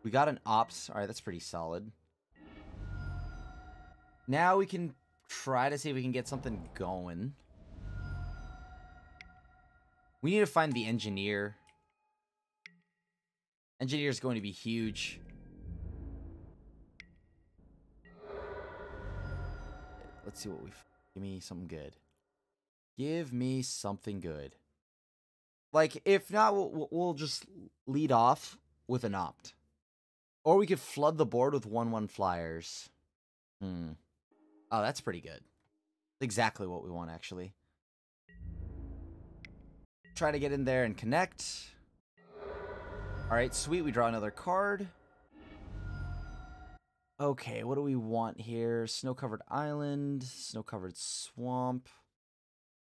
Speaker 2: We got an Ops. Alright, that's pretty solid. Now we can try to see if we can get something going. We need to find the Engineer. Engineer is going to be huge. Let's see what we... Give me something good. Give me something good. Like, if not, we'll just lead off with an Opt. Or we could flood the board with 1/1 flyers. Oh, that's pretty good. Exactly what we want, actually. Try to get in there and connect. Alright, sweet. We draw another card. Okay, what do we want here? Snow-Covered Island. Snow-Covered Swamp.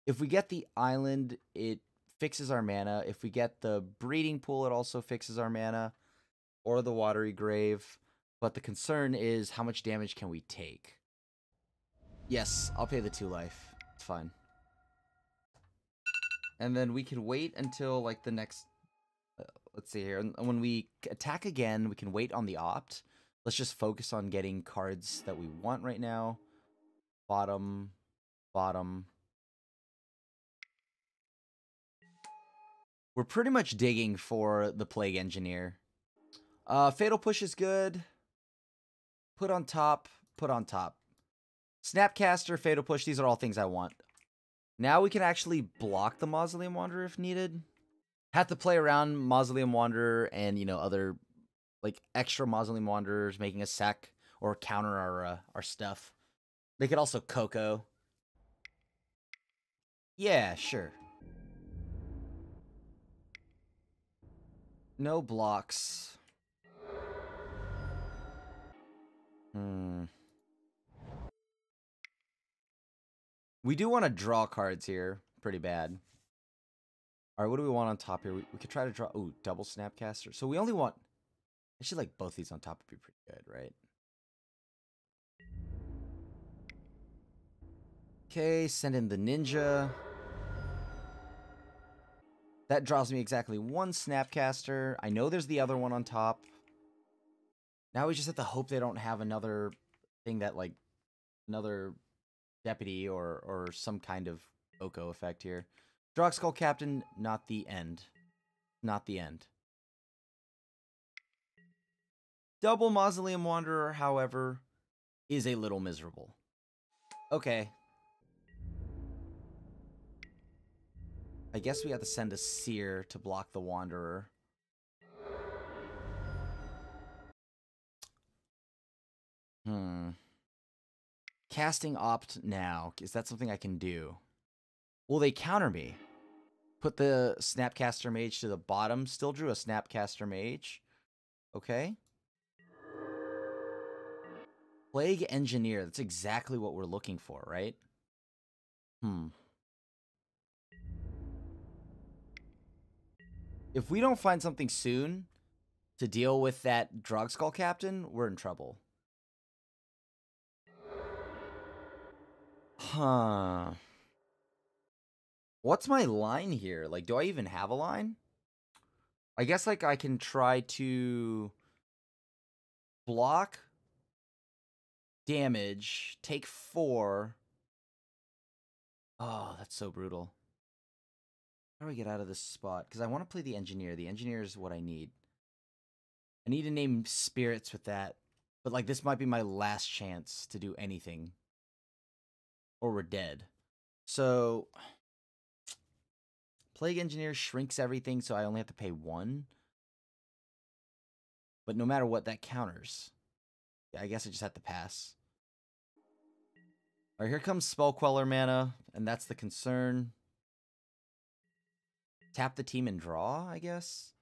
Speaker 2: If we get the island, it fixes our mana. If we get the Breeding Pool, it also fixes our mana. Or the Watery Grave. But the concern is, how much damage can we take? Yes, I'll pay the 2 life. It's fine. And then we can wait until, like, the next... let's see here. And when we attack again, we can wait on the Opt. Let's just focus on getting cards that we want right now. Bottom. Bottom. We're pretty much digging for the Plague Engineer. Fatal Push is good. Put on top. Put on top. Snapcaster, Fatal Push, these are all things I want. Now we can actually block the Mausoleum Wanderer if needed. Have to play around Mausoleum Wanderer and, you know, other, like, extra Mausoleum Wanderers, making a sack or counter our stuff. They could also Coco. Yeah, sure. No blocks. We do want to draw cards here. Pretty bad. All right, what do we want on top here? We could try to draw... Ooh, double Snapcaster. So we only want... Actually, like, both these on top would be pretty good, right? Okay, send in the Ninja. That draws me exactly one Snapcaster. I know there's the other one on top. Now we just have to hope they don't have another thing that, like, another Deputy or some kind of Oko effect here. Drogskull Captain, not the end. Not the end. Double Mausoleum Wanderer, however, is a little miserable. Okay. I guess we have to send a Seer to block the Wanderer. Casting Opt now. Is that something I can do? Will they counter me? Put the Snapcaster Mage to the bottom. Still drew a Snapcaster Mage. Okay. Plague Engineer. That's exactly what we're looking for, right? If we don't find something soon to deal with that Drogskull Captain, we're in trouble. Huh. What's my line here? Like, do I even have a line? I guess, like, I can try to block, damage, take 4. Oh, that's so brutal. How do I get out of this spot? Because I want to play the Engineer. The Engineer is what I need. I need to name spirits with that. But, like, this might be my last chance to do anything. Or we're dead. So... Plague Engineer shrinks everything, so I only have to pay 1. But no matter what, that counters. Yeah, I guess I just have to pass. Alright, here comes Spell Queller mana, and that's the concern. Tap the team and draw, I guess?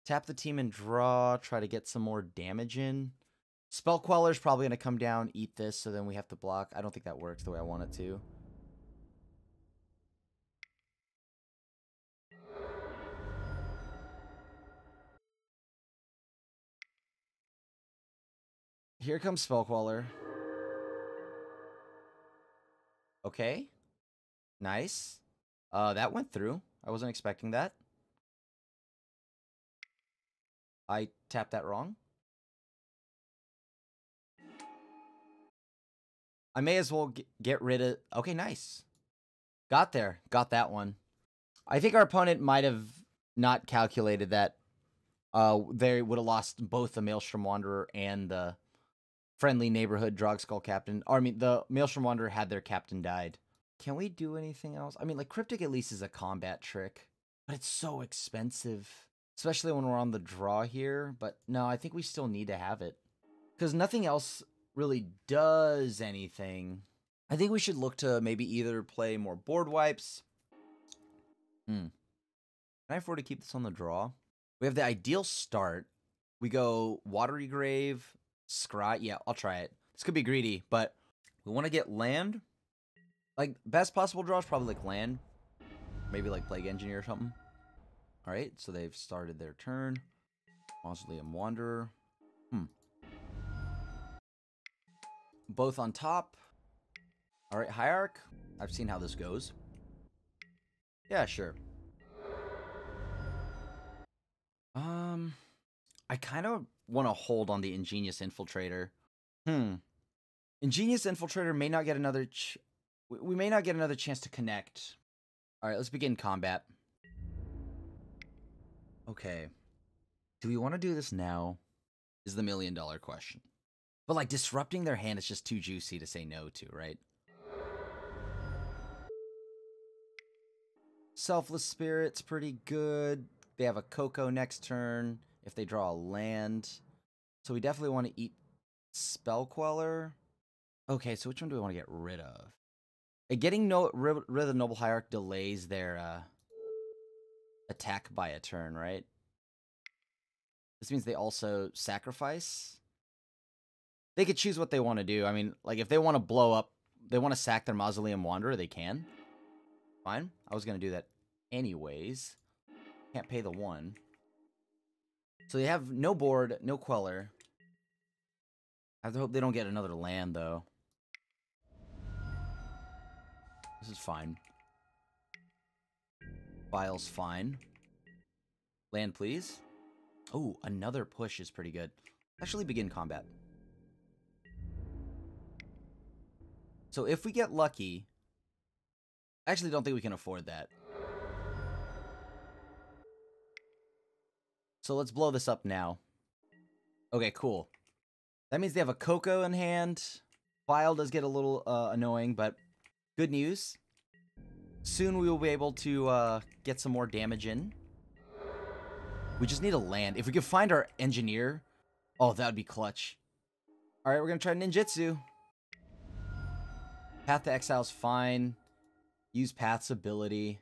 Speaker 2: Tap the team and draw, try to get some more damage in. Spell Queller's probably going to come down, eat this, so then we have to block. I don't think that works the way I want it to. Here comes Spell Queller. Okay. Nice. That went through. I wasn't expecting that. I tapped that wrong. I may as well get rid of... Okay, nice. Got there. Got that one. I think our opponent might have not calculated that they would have lost both the Maelstrom Wanderer and the friendly neighborhood Drogskull Captain. Or, I mean, the Maelstrom Wanderer had their captain died. Can we do anything else? I mean, like, Cryptic at least is a combat trick. But it's so expensive. Especially when we're on the draw here. But no, I think we still need to have it. Because nothing else really does anything. I think we should look to maybe either play more board wipes. Can I afford to keep this on the draw? We have the ideal start. We go Watery Grave, Scry. Yeah, I'll try it. This could be greedy, but we want to get land. Like, best possible draw is probably like land. Maybe like Plague Engineer or something. All right, so they've started their turn. Mausoleum Wanderer. Both on top. All right, Hierarch. I've seen how this goes. Yeah, sure. I kind of want to hold on the Ingenious Infiltrator. Ingenious Infiltrator may not get another... we may not get another chance to connect. All right, let's begin combat. Okay. Do we want to do this now? Is the $1 million question. But, like, disrupting their hand is just too juicy to say no to, right? Selfless Spirit's pretty good. They have a Coco next turn if they draw a land. So we definitely want to eat Spell Queller. Okay, so which one do we want to get rid of? Getting rid of the Noble Hierarch delays their attack by a turn, right? This means they also sacrifice. They could choose what they want to do. I mean, like, if they want to blow up, they want to sack their Mausoleum Wanderer, they can. Fine. I was going to do that anyways. Can't pay the 1. So they have no board, no Queller. I have to hope they don't get another land, though. This is fine. File's fine. Land, please. Oh, another push is pretty good. Actually, begin combat. So if we get lucky... I actually don't think we can afford that. So let's blow this up now. Okay, cool. That means they have a Coco in hand. File does get a little annoying, but good news. Soon we will be able to get some more damage in. We just need a land. If we could find our engineer, oh, that would be clutch. All right, we're going to try ninjutsu. Path to Exile's fine. Use Path's ability.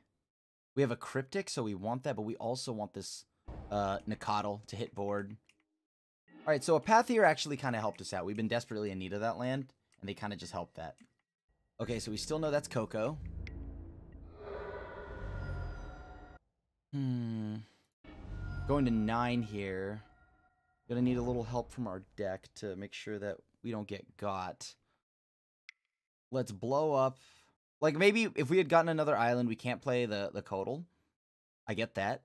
Speaker 2: We have a Cryptic, so we want that, but we also want this Nicodle to hit board. All right, so a Path here actually kind of helped us out. We've been desperately in need of that land, and they kind of just helped that. Okay, so we still know that's Coco. Going to 9 here. Gonna need a little help from our deck to make sure that we don't get got. Let's blow up. Like, maybe if we had gotten another island, we can't play the Codal. I get that.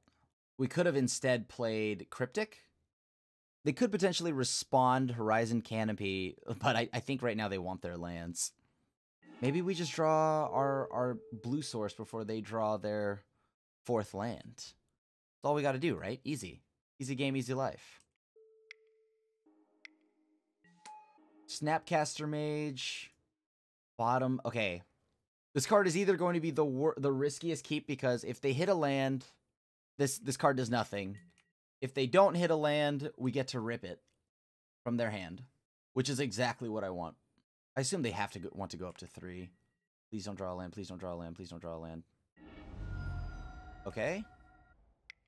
Speaker 2: We could have instead played Cryptic. They could potentially respond Horizon Canopy, but I think right now they want their lands. Maybe we just draw our blue source before they draw their 4th land. That's all we got to do, right? Easy. Easy game, easy life. Snapcaster Mage. Bottom. Okay. This card is either going to be the riskiest keep, because if they hit a land, this card does nothing. If they don't hit a land, we get to rip it from their hand, which is exactly what I want. I assume they have to want to go up to 3. Please don't draw a land. Please don't draw a land. Please don't draw a land. Okay.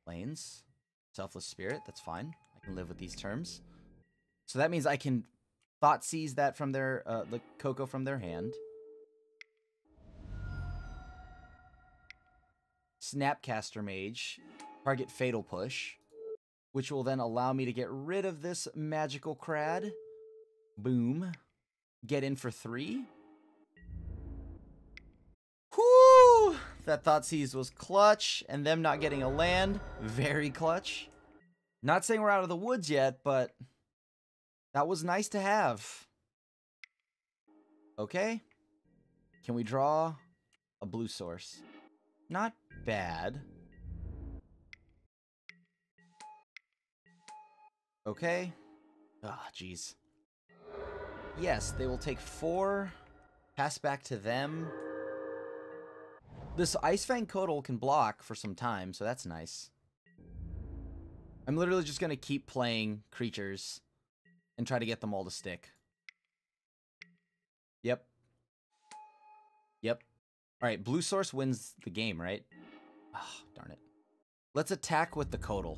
Speaker 2: Lanes. Selfless Spirit. That's fine. I can live with these terms. So that means I can Thought Seize that from their the Coco from their hand. Snapcaster Mage. Target Fatal Push, which will then allow me to get rid of this magical crad. Boom. Get in for 3. Whoo! That Thought Seize was clutch, and them not getting a land, very clutch. Not saying we're out of the woods yet, but that was nice to have. Okay. Can we draw a blue source? Not bad. Okay. Ah, jeez. Yes, they will take 4. Pass back to them. This Icefang Codal can block for some time, so that's nice. I'm literally just going to keep playing creatures and try to get them all to stick. Yep. Yep. Alright, blue source wins the game, right? Ah, darn it. Let's attack with the Codal.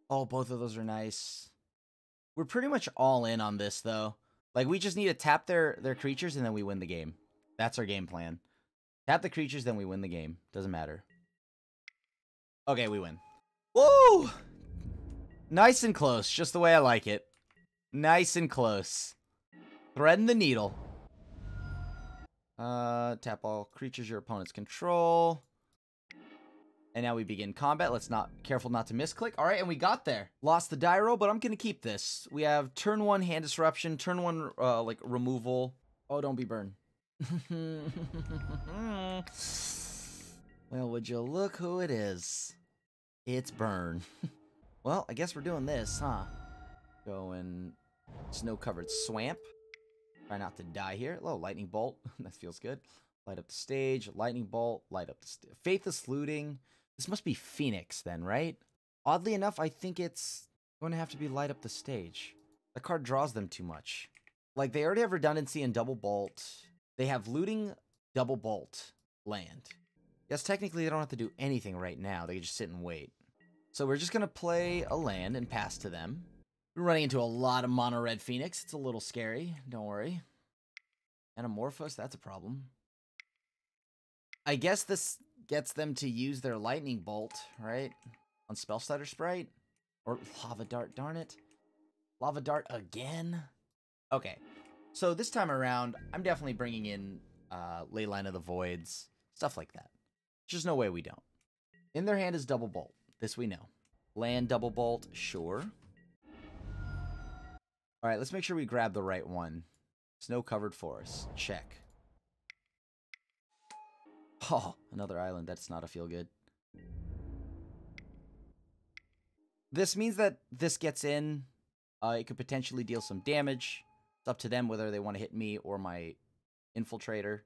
Speaker 2: Oh, both of those are nice. We're pretty much all in on this, though. Like, we just need to tap their creatures, and then we win the game. That's our game plan. Tap the creatures, then we win the game. Doesn't matter. Okay, we win. Woo! Nice and close, just the way I like it. Nice and close. Threading the needle. Tap all creatures your opponents control. And now we begin combat. Let's careful not to misclick. All right, and we got there. Lost the die roll, but I'm going to keep this. We have turn 1 hand disruption, turn 1 like removal. Oh, don't be burned. Well, would you look who it is? It's Burn. Well, I guess we're doing this, huh? Going snow-covered swamp. Try not to die here. Oh, lightning bolt. That feels good. Light up the stage. Lightning bolt. Light up the Faithless Looting. This must be Phoenix then, right? Oddly enough, I think it's going to have to be light up the stage. The card draws them too much. Like, they already have redundancy in double bolt. They have looting, double bolt, land. Yes, technically they don't have to do anything right now. They can just sit and wait. So we're just going to play a land and pass to them. We're running into a lot of mono-red Phoenix. It's a little scary. Don't worry. Anamorphous, that's a problem. I guess this gets them to use their lightning bolt, right? On Spellstutter Sprite? Or Lava Dart, darn it. Lava Dart again? Okay. So this time around, I'm definitely bringing in Leyline of the Voids. Stuff like that. There's no way we don't. In their hand is double bolt. This we know. Land double bolt, sure. Alright, let's make sure we grab the right one. Snow-covered forest. Check. Oh, another island. That's not a feel-good. This means that this gets in. It could potentially deal some damage. It's up to them whether they want to hit me or my infiltrator.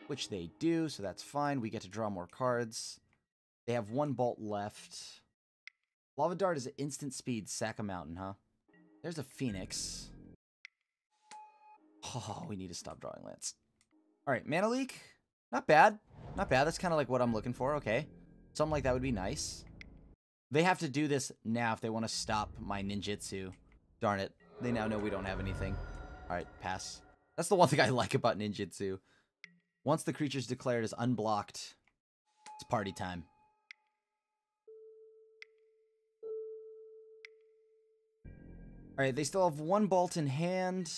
Speaker 2: Which they do, so that's fine. We get to draw more cards. They have one bolt left. Lava Dart is an instant speed. Sack a mountain, huh? There's a Phoenix. Oh, we need to stop drawing lands. Alright, Mana Leak. Not bad. Not bad. That's kind of like what I'm looking for. Okay. Something like that would be nice. They have to do this now if they want to stop my ninjutsu. Darn it. They now know we don't have anything. Alright, pass. That's the one thing I like about ninjutsu. Once the creature's declared as unblocked, it's party time. Alright, they still have one bolt in hand.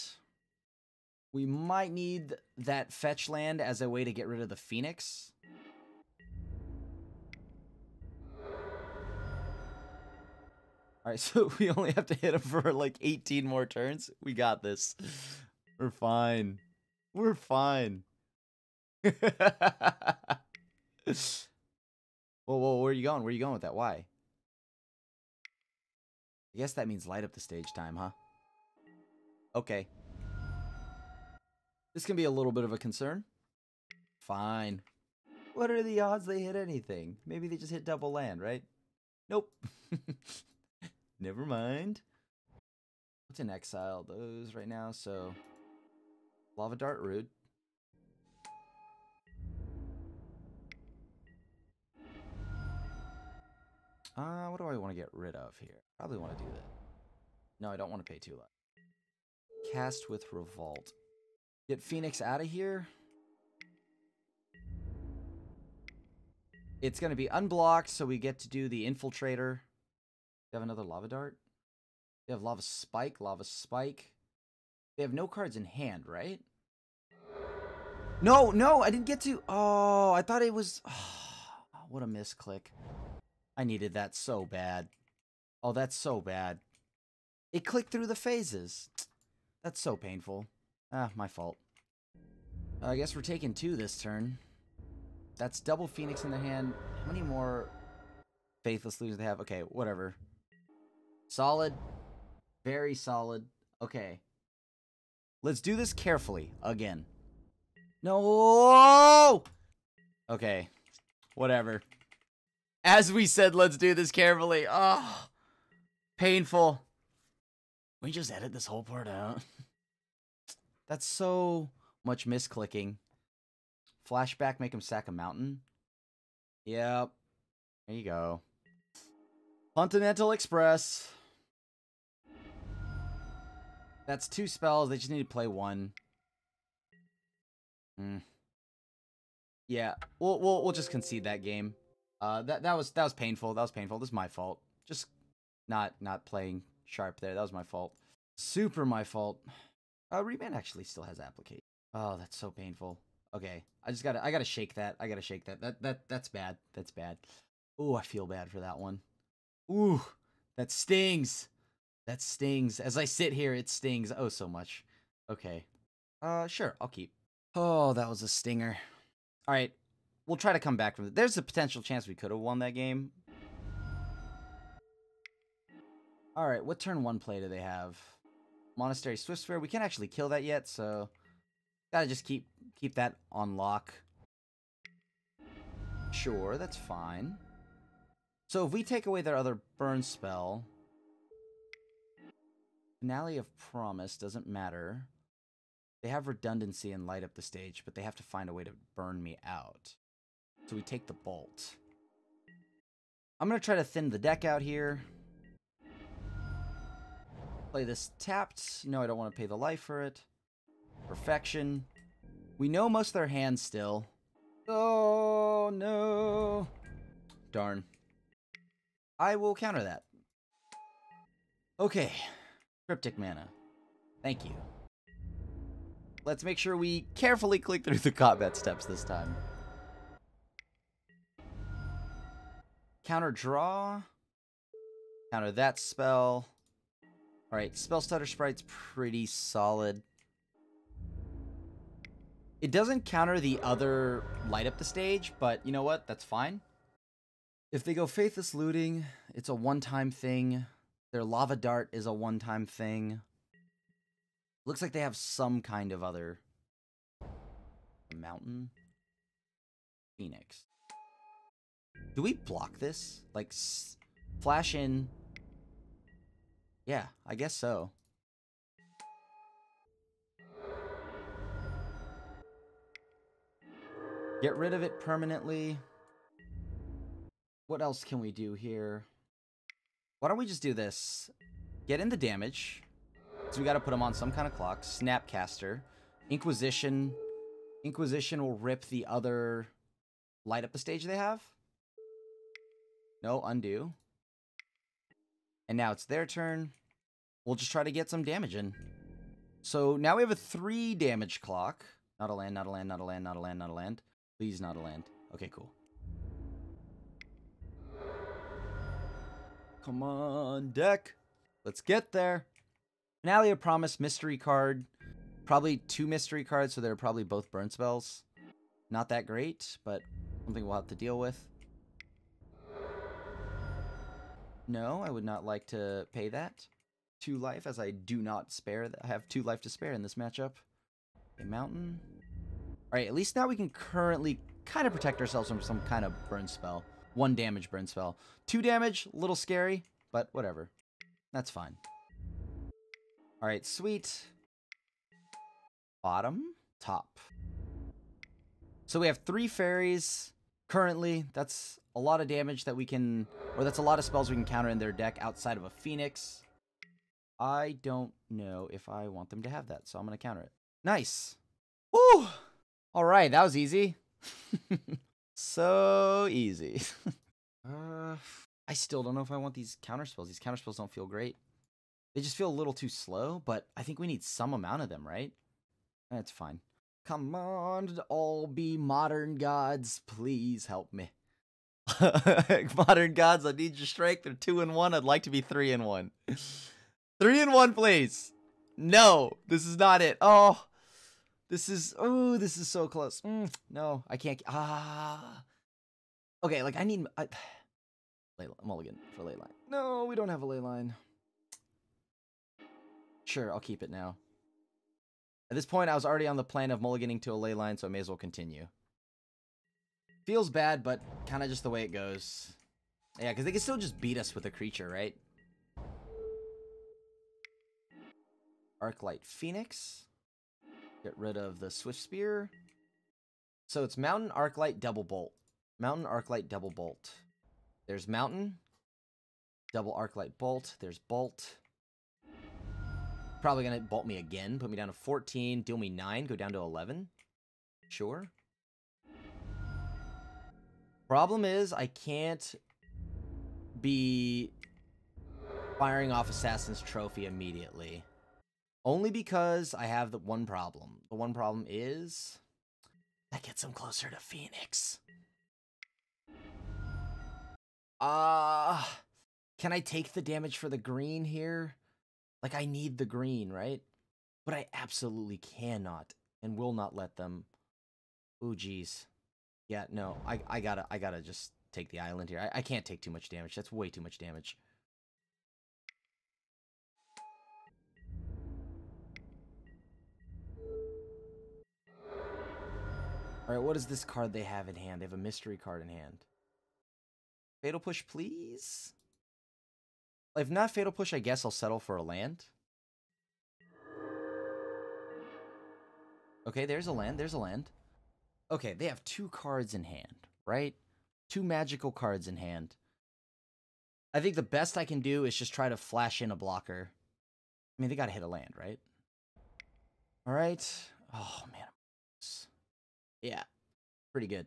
Speaker 2: We might need that fetch land as a way to get rid of the Phoenix. Alright, so we only have to hit him for like 18 more turns. We got this. We're fine. We're fine. Whoa, where are you going? Where are you going with that? Why? I guess that means light up the stage time, huh? Okay. This can be a little bit of a concern. Fine. What are the odds they hit anything? Maybe they just hit double land, right? Nope. Never mind. What's in exile? Those right now, so... Lava Dart, rude. What do I want to get rid of here? Probably want to do that. No, I don't want to pay 2 life. Cast with Revolt. Get Phoenix out of here. It's going to be unblocked, so we get to do the Infiltrator. They have another Lava Dart. They have Lava Spike, Lava Spike. They have no cards in hand, right? No, I didn't get to... Oh, I thought it was... Oh, what a misclick. I needed that so bad. Oh, that's so bad. It clicked through the phases. That's so painful. Ah, my fault. I guess we're taking 2 this turn. That's double Phoenix in their hand. How many more Faithless Losers they have? Okay, whatever. Solid. Very solid. Okay. Let's do this carefully. Again. No! Okay. Whatever. As we said, let's do this carefully. Oh, painful. We just edit this whole part out. That's so much misclicking. Flashback, make him sack a mountain. Yep. There you go. Continental Express. That's 2 spells. They just need to play 1. Yeah, we'll just concede that game. That was painful. That was painful. This is my fault. Just not playing sharp there. That was my fault. Super my fault. Reman actually still has application. Oh, that's so painful. Okay, I gotta shake that. I gotta shake that. That's bad. That's bad. Ooh, I feel bad for that one. Ooh, that stings. That stings. As I sit here, it stings. Oh, so much. Okay. Sure, I'll keep. Oh, that was a stinger. All right, we'll try to come back from it. There's a potential chance we could have won that game. Alright, what turn 1 play do they have? Monastery Swiftspear. We can't actually kill that yet, so gotta just keep that on lock. Sure, that's fine. So if we take away their other burn spell, Finale of Promise doesn't matter. They have redundancy and light up the stage, but they have to find a way to burn me out. So we take the bolt. I'm going to try to thin the deck out here. Play this tapped. No, I don't want to pay the life for it. Perfection. We know most of their hands still. Oh, no. Darn. I will counter that. Okay. Cryptic mana. Thank you. Let's make sure we carefully click through the combat steps this time. Counter draw. Counter that spell. Alright, Spell Stutter Sprite's pretty solid. It doesn't counter the other light up the stage, but you know what? That's fine. If they go Faithless Looting, it's a one-time thing. Their Lava Dart is a one-time thing. Looks like they have some kind of other... Mountain? Phoenix. Do we block this? Like, flash in... Yeah, I guess so. Get rid of it permanently. What else can we do here? Why don't we just do this? Get in the damage. So we gotta put them on some kind of clock. Snapcaster. Inquisition. Inquisition will rip the other light up the stage they have. No, undo. And now it's their turn. We'll just try to get some damage in. So now we have a 3 damage clock. Not a land, not a land, not a land, not a land, not a land. Please not a land. Okay, cool. Come on, deck. Let's get there. Finale of Promise, mystery card. Probably 2 mystery cards, so they're probably both burn spells. Not that great, but something we'll have to deal with. No, I would not like to pay that. 2 life, as I do not spare. I have 2 life to spare in this matchup. A mountain. Alright, at least now we can currently kind of protect ourselves from some kind of burn spell. 1 damage burn spell. 2 damage, a little scary, but whatever. That's fine. Alright, sweet. Bottom, top. So we have 3 fairies. Currently, that's a lot of damage that we can... Or that's a lot of spells we can counter in their deck outside of a Phoenix. I don't know if I want them to have that, so I'm going to counter it. Nice. Woo! Alright, that was easy. So easy. I still don't know if I want these counterspells. These counterspells don't feel great. They just feel a little too slow, but I think we need some amount of them, right? That's fine. Come on, all be modern gods. Please help me. Modern gods, I need your strength. They're 2-1. I'd like to be 3-1. 3-1, please. No, this is not it. Oh, this is so close. No, I can't. Okay, like I need mulligan for ley line. No, we don't have a ley line. Sure, I'll keep it now. At this point, I was already on the plan of mulliganing to a ley line, so I may as well continue. Feels bad, but kind of just the way it goes. Yeah, because they can still just beat us with a creature, right? Arclight Phoenix. Get rid of the Swift Spear. So it's Mountain, Arclight, Double Bolt. Mountain, Arclight, Double Bolt. There's Mountain. Double Arclight Bolt. There's Bolt. Probably going to bolt me again. Put me down to 14. Deal me 9. Go down to 11. Sure. Problem is, I can't be firing off Assassin's Trophy immediately. Only because I have the one problem. The one problem is that gets him closer to Phoenix. Can I take the damage for the green here? Like, I need the green, right? But I absolutely cannot and will not let them. Ooh, geez. Yeah, no, I gotta just take the island here. I can't take too much damage. That's way too much damage. All right, what is this card they have in hand? They have a mystery card in hand. Fatal Push, please? If not Fatal Push, I guess I'll settle for a land. Okay, there's a land. There's a land. Okay, they have 2 cards in hand, right? 2 magical cards in hand. I think the best I can do is just try to flash in a blocker. I mean, they gotta hit a land, right? All right. Oh, man. Yeah, pretty good.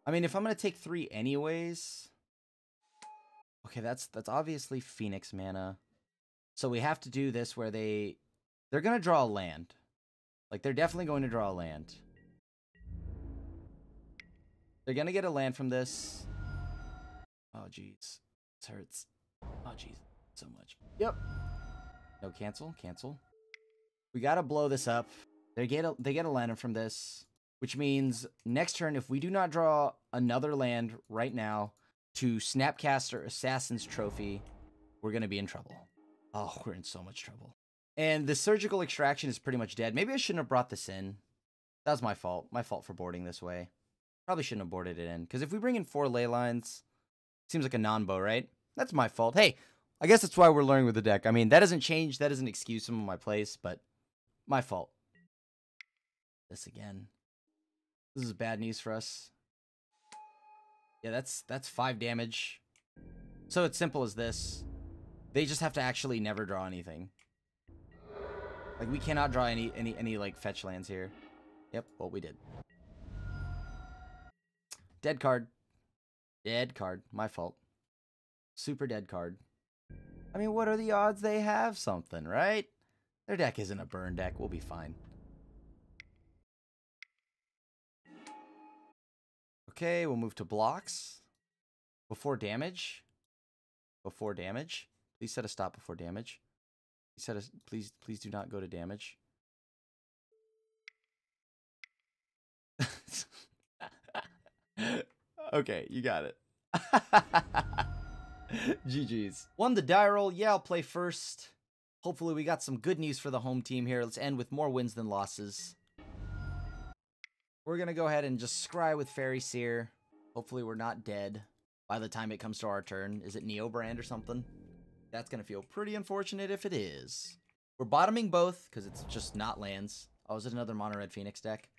Speaker 2: I mean, if I'm gonna take 3 anyways... Okay, that's obviously Phoenix mana. So we have to do this where they're gonna draw a land. Like, they're definitely going to draw a land. They're gonna get a land from this. Oh, jeez. This hurts. Oh, jeez. So much. Yep. No, cancel. Cancel. We gotta blow this up. They get a land from this. Which means next turn, if we do not draw another land right now to Snapcaster Assassin's Trophy, we're gonna be in trouble. Oh, we're in so much trouble. And the Surgical Extraction is pretty much dead. Maybe I shouldn't have brought this in. That was my fault. My fault for boarding this way. Probably shouldn't have boarded it in. Because if we bring in 4 ley lines, seems like a non-bow, right? That's my fault. Hey, I guess that's why we're learning with the deck. I mean, that doesn't change. That doesn't excuse some of my plays, but my fault. This again. This is bad news for us. Yeah, that's 5 damage. So it's simple as this. They just have to actually never draw anything. Like, we cannot draw any like fetch lands here. Yep, well, we did. Dead card. Dead card. My fault. Super dead card. I mean, what are the odds they have something, right? Their deck isn't a burn deck. We'll be fine. Okay, we'll move to blocks. Before damage. Before damage. Please set a stop before damage. Please do not go to damage. Okay, you got it. GG's. Won the die roll. Yeah, I'll play first. Hopefully we got some good news for the home team here. Let's end with more wins than losses. We're going to go ahead and just scry with Faeries here. Hopefully we're not dead by the time it comes to our turn. Is it Neo Brand or something? That's going to feel pretty unfortunate if it is. We're bottoming both because it's just not lands. Oh, is it another Mono Red Phoenix deck?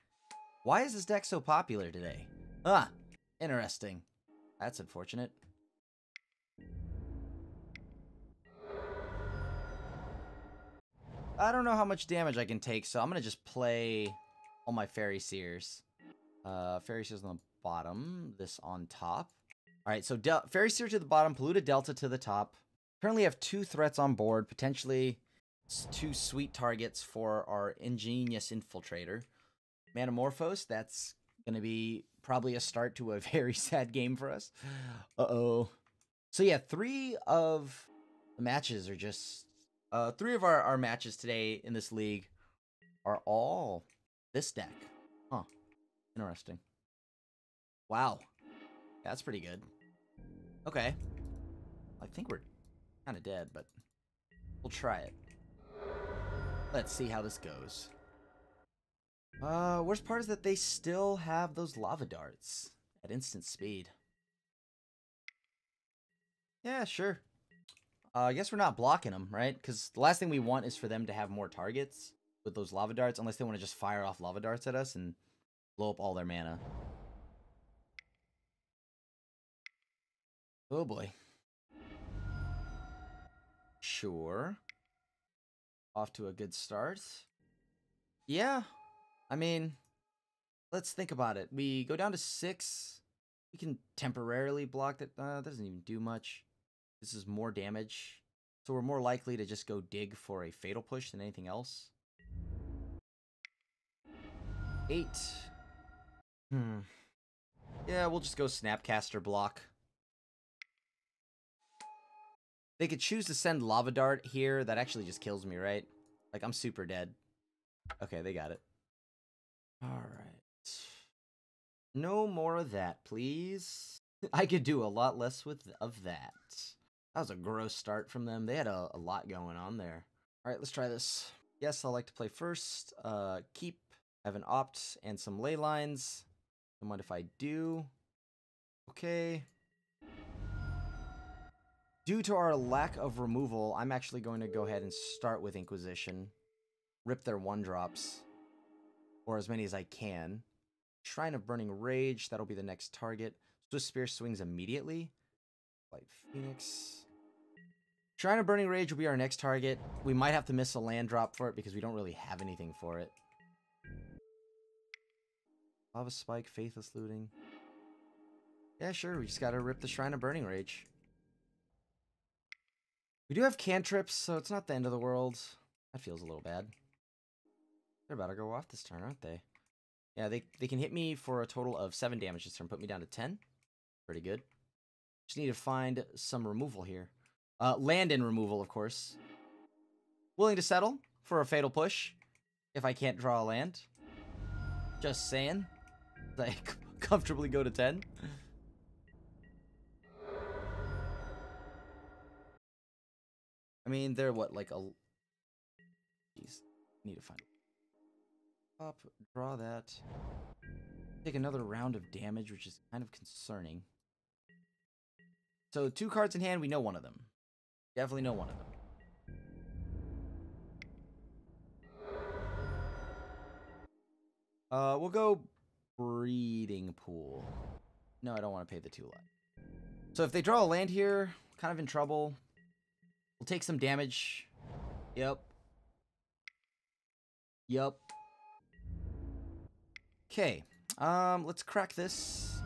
Speaker 2: Why is this deck so popular today? Ah, interesting. That's unfortunate. I don't know how much damage I can take, so I'm going to just play all my Fairy Seers. Fairy Seers on the bottom, this on top. All right, so Fairy Seer to the bottom, Polluted Delta to the top. Currently have 2 threats on board, potentially 2 sweet targets for our Ingenious Infiltrator. Manamorphose, that's going to be probably a start to a very sad game for us. Uh-oh. So yeah, 3 of the matches are just... 3 of our matches today in this league are all this deck. Huh. Interesting. Wow. That's pretty good. Okay. I think we're kind of dead, but we'll try it. Let's see how this goes. Worst part is that they still have those lava darts at instant speed. Yeah, sure. I guess we're not blocking them, right? Because the last thing we want is for them to have more targets with those lava darts, unless they want to just fire off lava darts at us and blow up all their mana. Oh boy. Sure. Off to a good start. Yeah. I mean, let's think about it. We go down to 6. We can temporarily block that. That doesn't even do much. This is more damage. So we're more likely to just go dig for a Fatal Push than anything else. 8. Yeah, we'll just go Snapcaster block. They could choose to send Lava Dart here. That actually just kills me, right? Like, I'm super dead. Okay, they got it. Alright. No more of that, please. I could do a lot less of that. That was a gross start from them. They had a lot going on there. Alright, let's try this. Yes, I like to play first. Keep. I have an Opt and some ley lines. Don't mind if I do. Okay. Due to our lack of removal, I'm actually going to go ahead and start with Inquisition. Rip their 1-drops. Or as many as I can. Shrine of Burning Rage, that'll be the next target. Swift Spear swings immediately. Light Phoenix. Shrine of Burning Rage will be our next target. We might have to miss a land drop for it because we don't really have anything for it. Lava Spike, Faithless Looting. Yeah, sure, we just gotta rip the Shrine of Burning Rage. We do have cantrips, so it's not the end of the world. That feels a little bad. They're about to go off this turn, aren't they? Yeah, they can hit me for a total of 7 damage this turn, put me down to 10. Pretty good. Just need to find some removal here. Land in removal, of course. Willing to settle for a Fatal Push if I can't draw a land. Just saying. Like, comfortably go to 10. I mean, they're what, like a... Jeez, need to find it. Up, draw that. Take another round of damage, which is kind of concerning. So 2 cards in hand, we know one of them. Definitely know one of them. We'll go Breeding Pool. No, I don't want to pay the 2 life. So if they draw a land here, kind of in trouble. We'll take some damage. Yep. Yep. Okay. Let's crack this.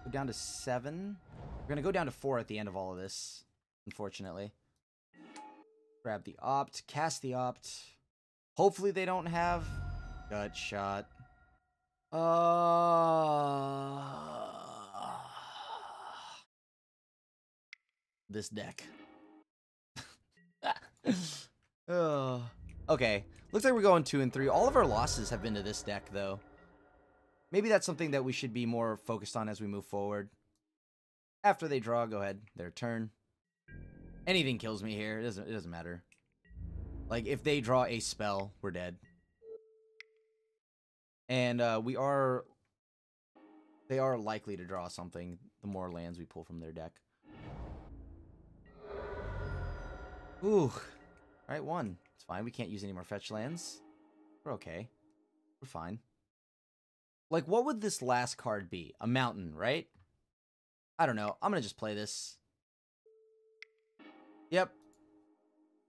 Speaker 2: Go down to 7. We're gonna go down to 4 at the end of all of this, unfortunately. Grab the Opt, cast the Opt. Hopefully they don't have Gut Shot. This deck. Okay. Looks like we're going 2 and 3. All of our losses have been to this deck, though. Maybe that's something that we should be more focused on as we move forward. After they draw, go ahead. Their turn. Anything kills me here. It doesn't matter. Like, if they draw a spell, we're dead. And they are likely to draw something the more lands we pull from their deck. Ooh. Alright, 1. It's fine. We can't use any more fetch lands. We're okay. We're fine. Like, what would this last card be? A mountain, right? I don't know. I'm going to just play this. Yep.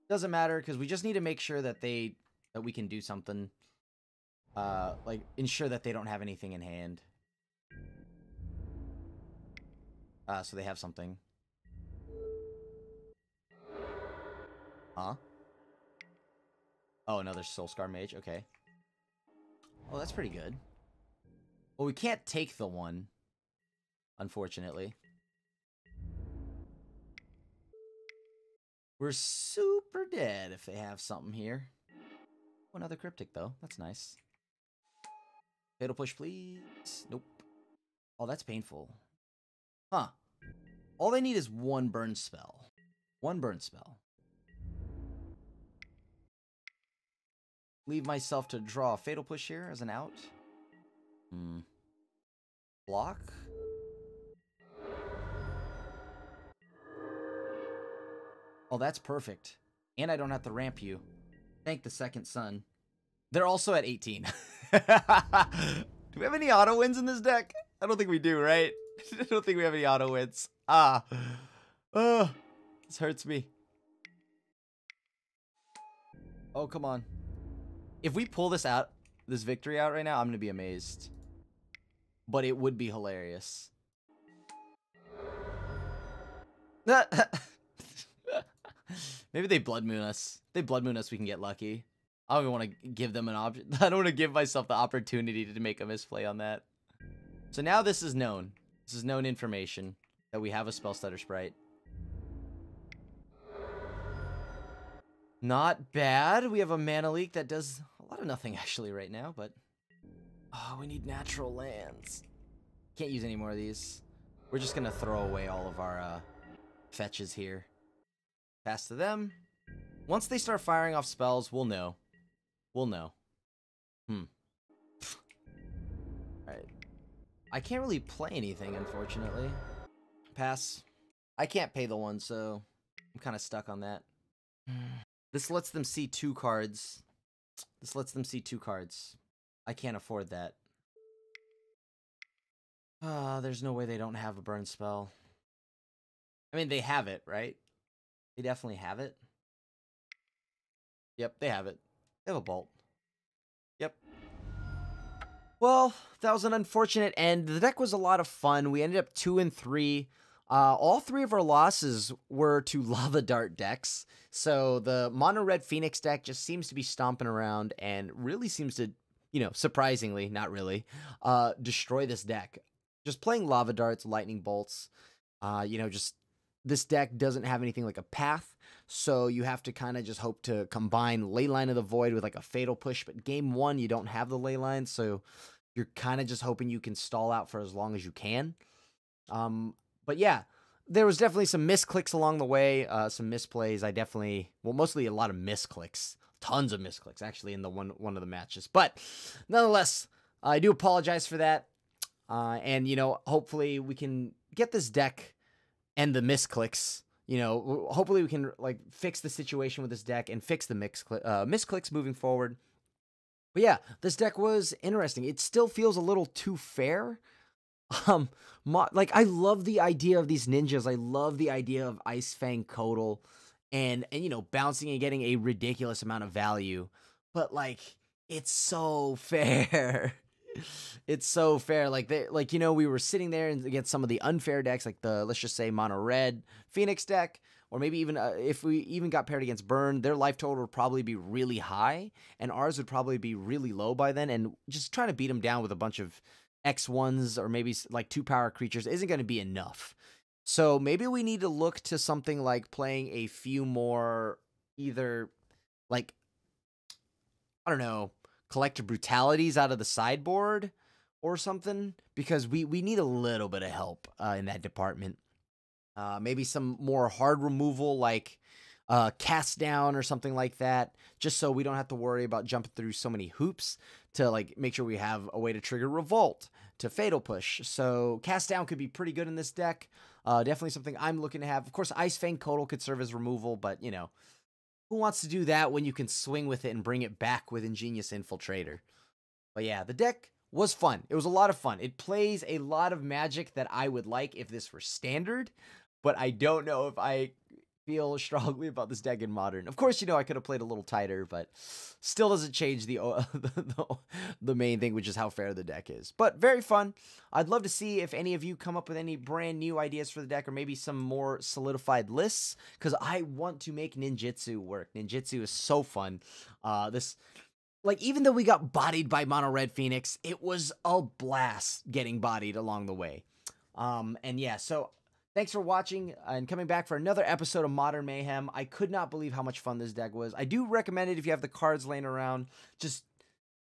Speaker 2: Doesn't matter, because we just need to make sure that we can do something. Like, ensure that they don't have anything in hand. So they have something. Huh? Oh, another Soulscar Mage. Okay. Oh, that's pretty good. Well, we can't take the 1. Unfortunately. We're super dead if they have something here. Oh, another Cryptic, though. That's nice. Fatal Push, please. Nope. Oh, that's painful. Huh. All they need is 1 burn spell. 1 burn spell. Leave myself to draw a Fatal Push here as an out. Block. Oh, that's perfect. And I don't have to ramp you. Thank the second sun. They're also at 18. Do we have any auto wins in this deck? I don't think we do, right? I don't think we have any auto wins. Oh, this hurts me. Oh, come on. If we pull this victory out right now, I'm going to be amazed. But it would be hilarious. Maybe they Blood Moon us. If they Blood Moon us, we can get lucky. I don't even want to give them an option. I don't want to give myself the opportunity to make a misplay on that. So now this is known. This is known information that we have a Spell Stutter Sprite. Not bad. We have a Mana Leak that does a lot of nothing actually right now, but... Oh, we need natural lands. Can't use any more of these. We're just going to throw away all of our fetches here. Pass to them. Once they start firing off spells, we'll know. We'll know. Alright. I can't really play anything, unfortunately. Pass. I can't pay the one, so I'm kind of stuck on that. This lets them see 2 cards. I can't afford that. There's no way they don't have a burn spell. I mean, they have it, right? They definitely have it. Yep, they have it. They have a bolt. Yep. Well, that was an unfortunate end. The deck was a lot of fun. We ended up 2-3. All 3 of our losses were to Lava Dart decks. So the Mono Red Phoenix deck just seems to be stomping around and really seems to, you know, surprisingly, not really, destroy this deck. Just playing Lava Darts, Lightning Bolts, you know, just this deck doesn't have anything like a path. So you have to kind of just hope to combine Leyline of the Void with like a Fatal Push. But game 1, you don't have the Leyline. So you're kind of just hoping you can stall out for as long as you can. But yeah, there was definitely some misclicks along the way, some misplays. Mostly a lot of misclicks, tons of misclicks actually in the one of the matches. But nonetheless, I do apologize for that. And you know, hopefully we can get this deck and the misclicks. You know, hopefully we can like fix the situation with this deck and fix the misclicks moving forward. But yeah, this deck was interesting. It still feels a little too fair. Like I love the idea of these ninjas. I love the idea of Ice Fang Kotal and you know, bouncing and getting a ridiculous amount of value. But like, it's so fair. It's so fair. Like you know, we were sitting there and against some of the unfair decks, like the, let's just say, Mono Red Phoenix deck, or maybe even if we even got paired against Burn, their life total would probably be really high, and ours would probably be really low by then. And just trying to beat them down with a bunch of X1s or maybe like 2-power creatures isn't going to be enough. So maybe we need to look to something like playing a few more, either like, I don't know, Collective Brutalities out of the sideboard or something, because we need a little bit of help in that department. Maybe some more hard removal like Cast Down or something like that, just so we don't have to worry about jumping through so many hoops to like make sure we have a way to trigger Revolt, to Fatal Push. So Cast Down could be pretty good in this deck. Definitely something I'm looking to have. Of course, Ice Fang Kotal could serve as removal, but you know, who wants to do that when you can swing with it and bring it back with Ingenious Infiltrator? But yeah, the deck was fun. It was a lot of fun. It plays a lot of Magic that I would like if this were standard, but I don't know if I feel strongly about this deck in Modern. Of course, you know, I could have played a little tighter, but still doesn't change the main thing, which is how fair the deck is. But very fun. I'd love to see if any of you come up with any brand new ideas for the deck, or maybe some more solidified lists, because I want to make Ninjutsu work. Ninjutsu is so fun. Like, even though we got bodied by Mono Red Phoenix, it was a blast getting bodied along the way. And yeah, so thanks for watching and coming back for another episode of Modern Mayhem. I could not believe how much fun this deck was. I do recommend it if you have the cards laying around. Just,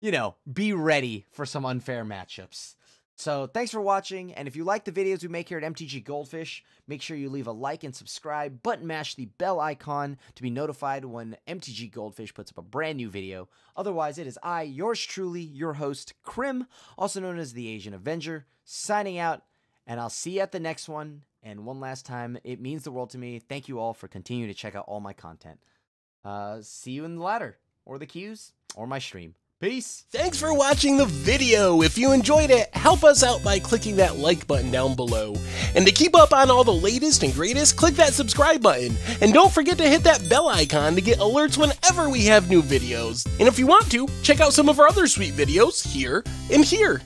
Speaker 2: you know, be ready for some unfair matchups. So thanks for watching, and if you like the videos we make here at MTG Goldfish, make sure you leave a like and subscribe, but mash the bell icon to be notified when MTG Goldfish puts up a brand new video. Otherwise, it is I, yours truly, your host, Krim, also known as the Asian Avenger, signing out, and I'll see you at the next one. And one last time, it means the world to me. Thank you all for continuing to check out all my content. See you in the ladder, or the queues, or my stream. Peace!
Speaker 1: Thanks for watching the video. If you enjoyed it, help us out by clicking that like button down below. And to keep up on all the latest and greatest, click that subscribe button. And don't forget to hit that bell icon to get alerts whenever we have new videos. And if you want to, check out some of our other sweet videos here and here.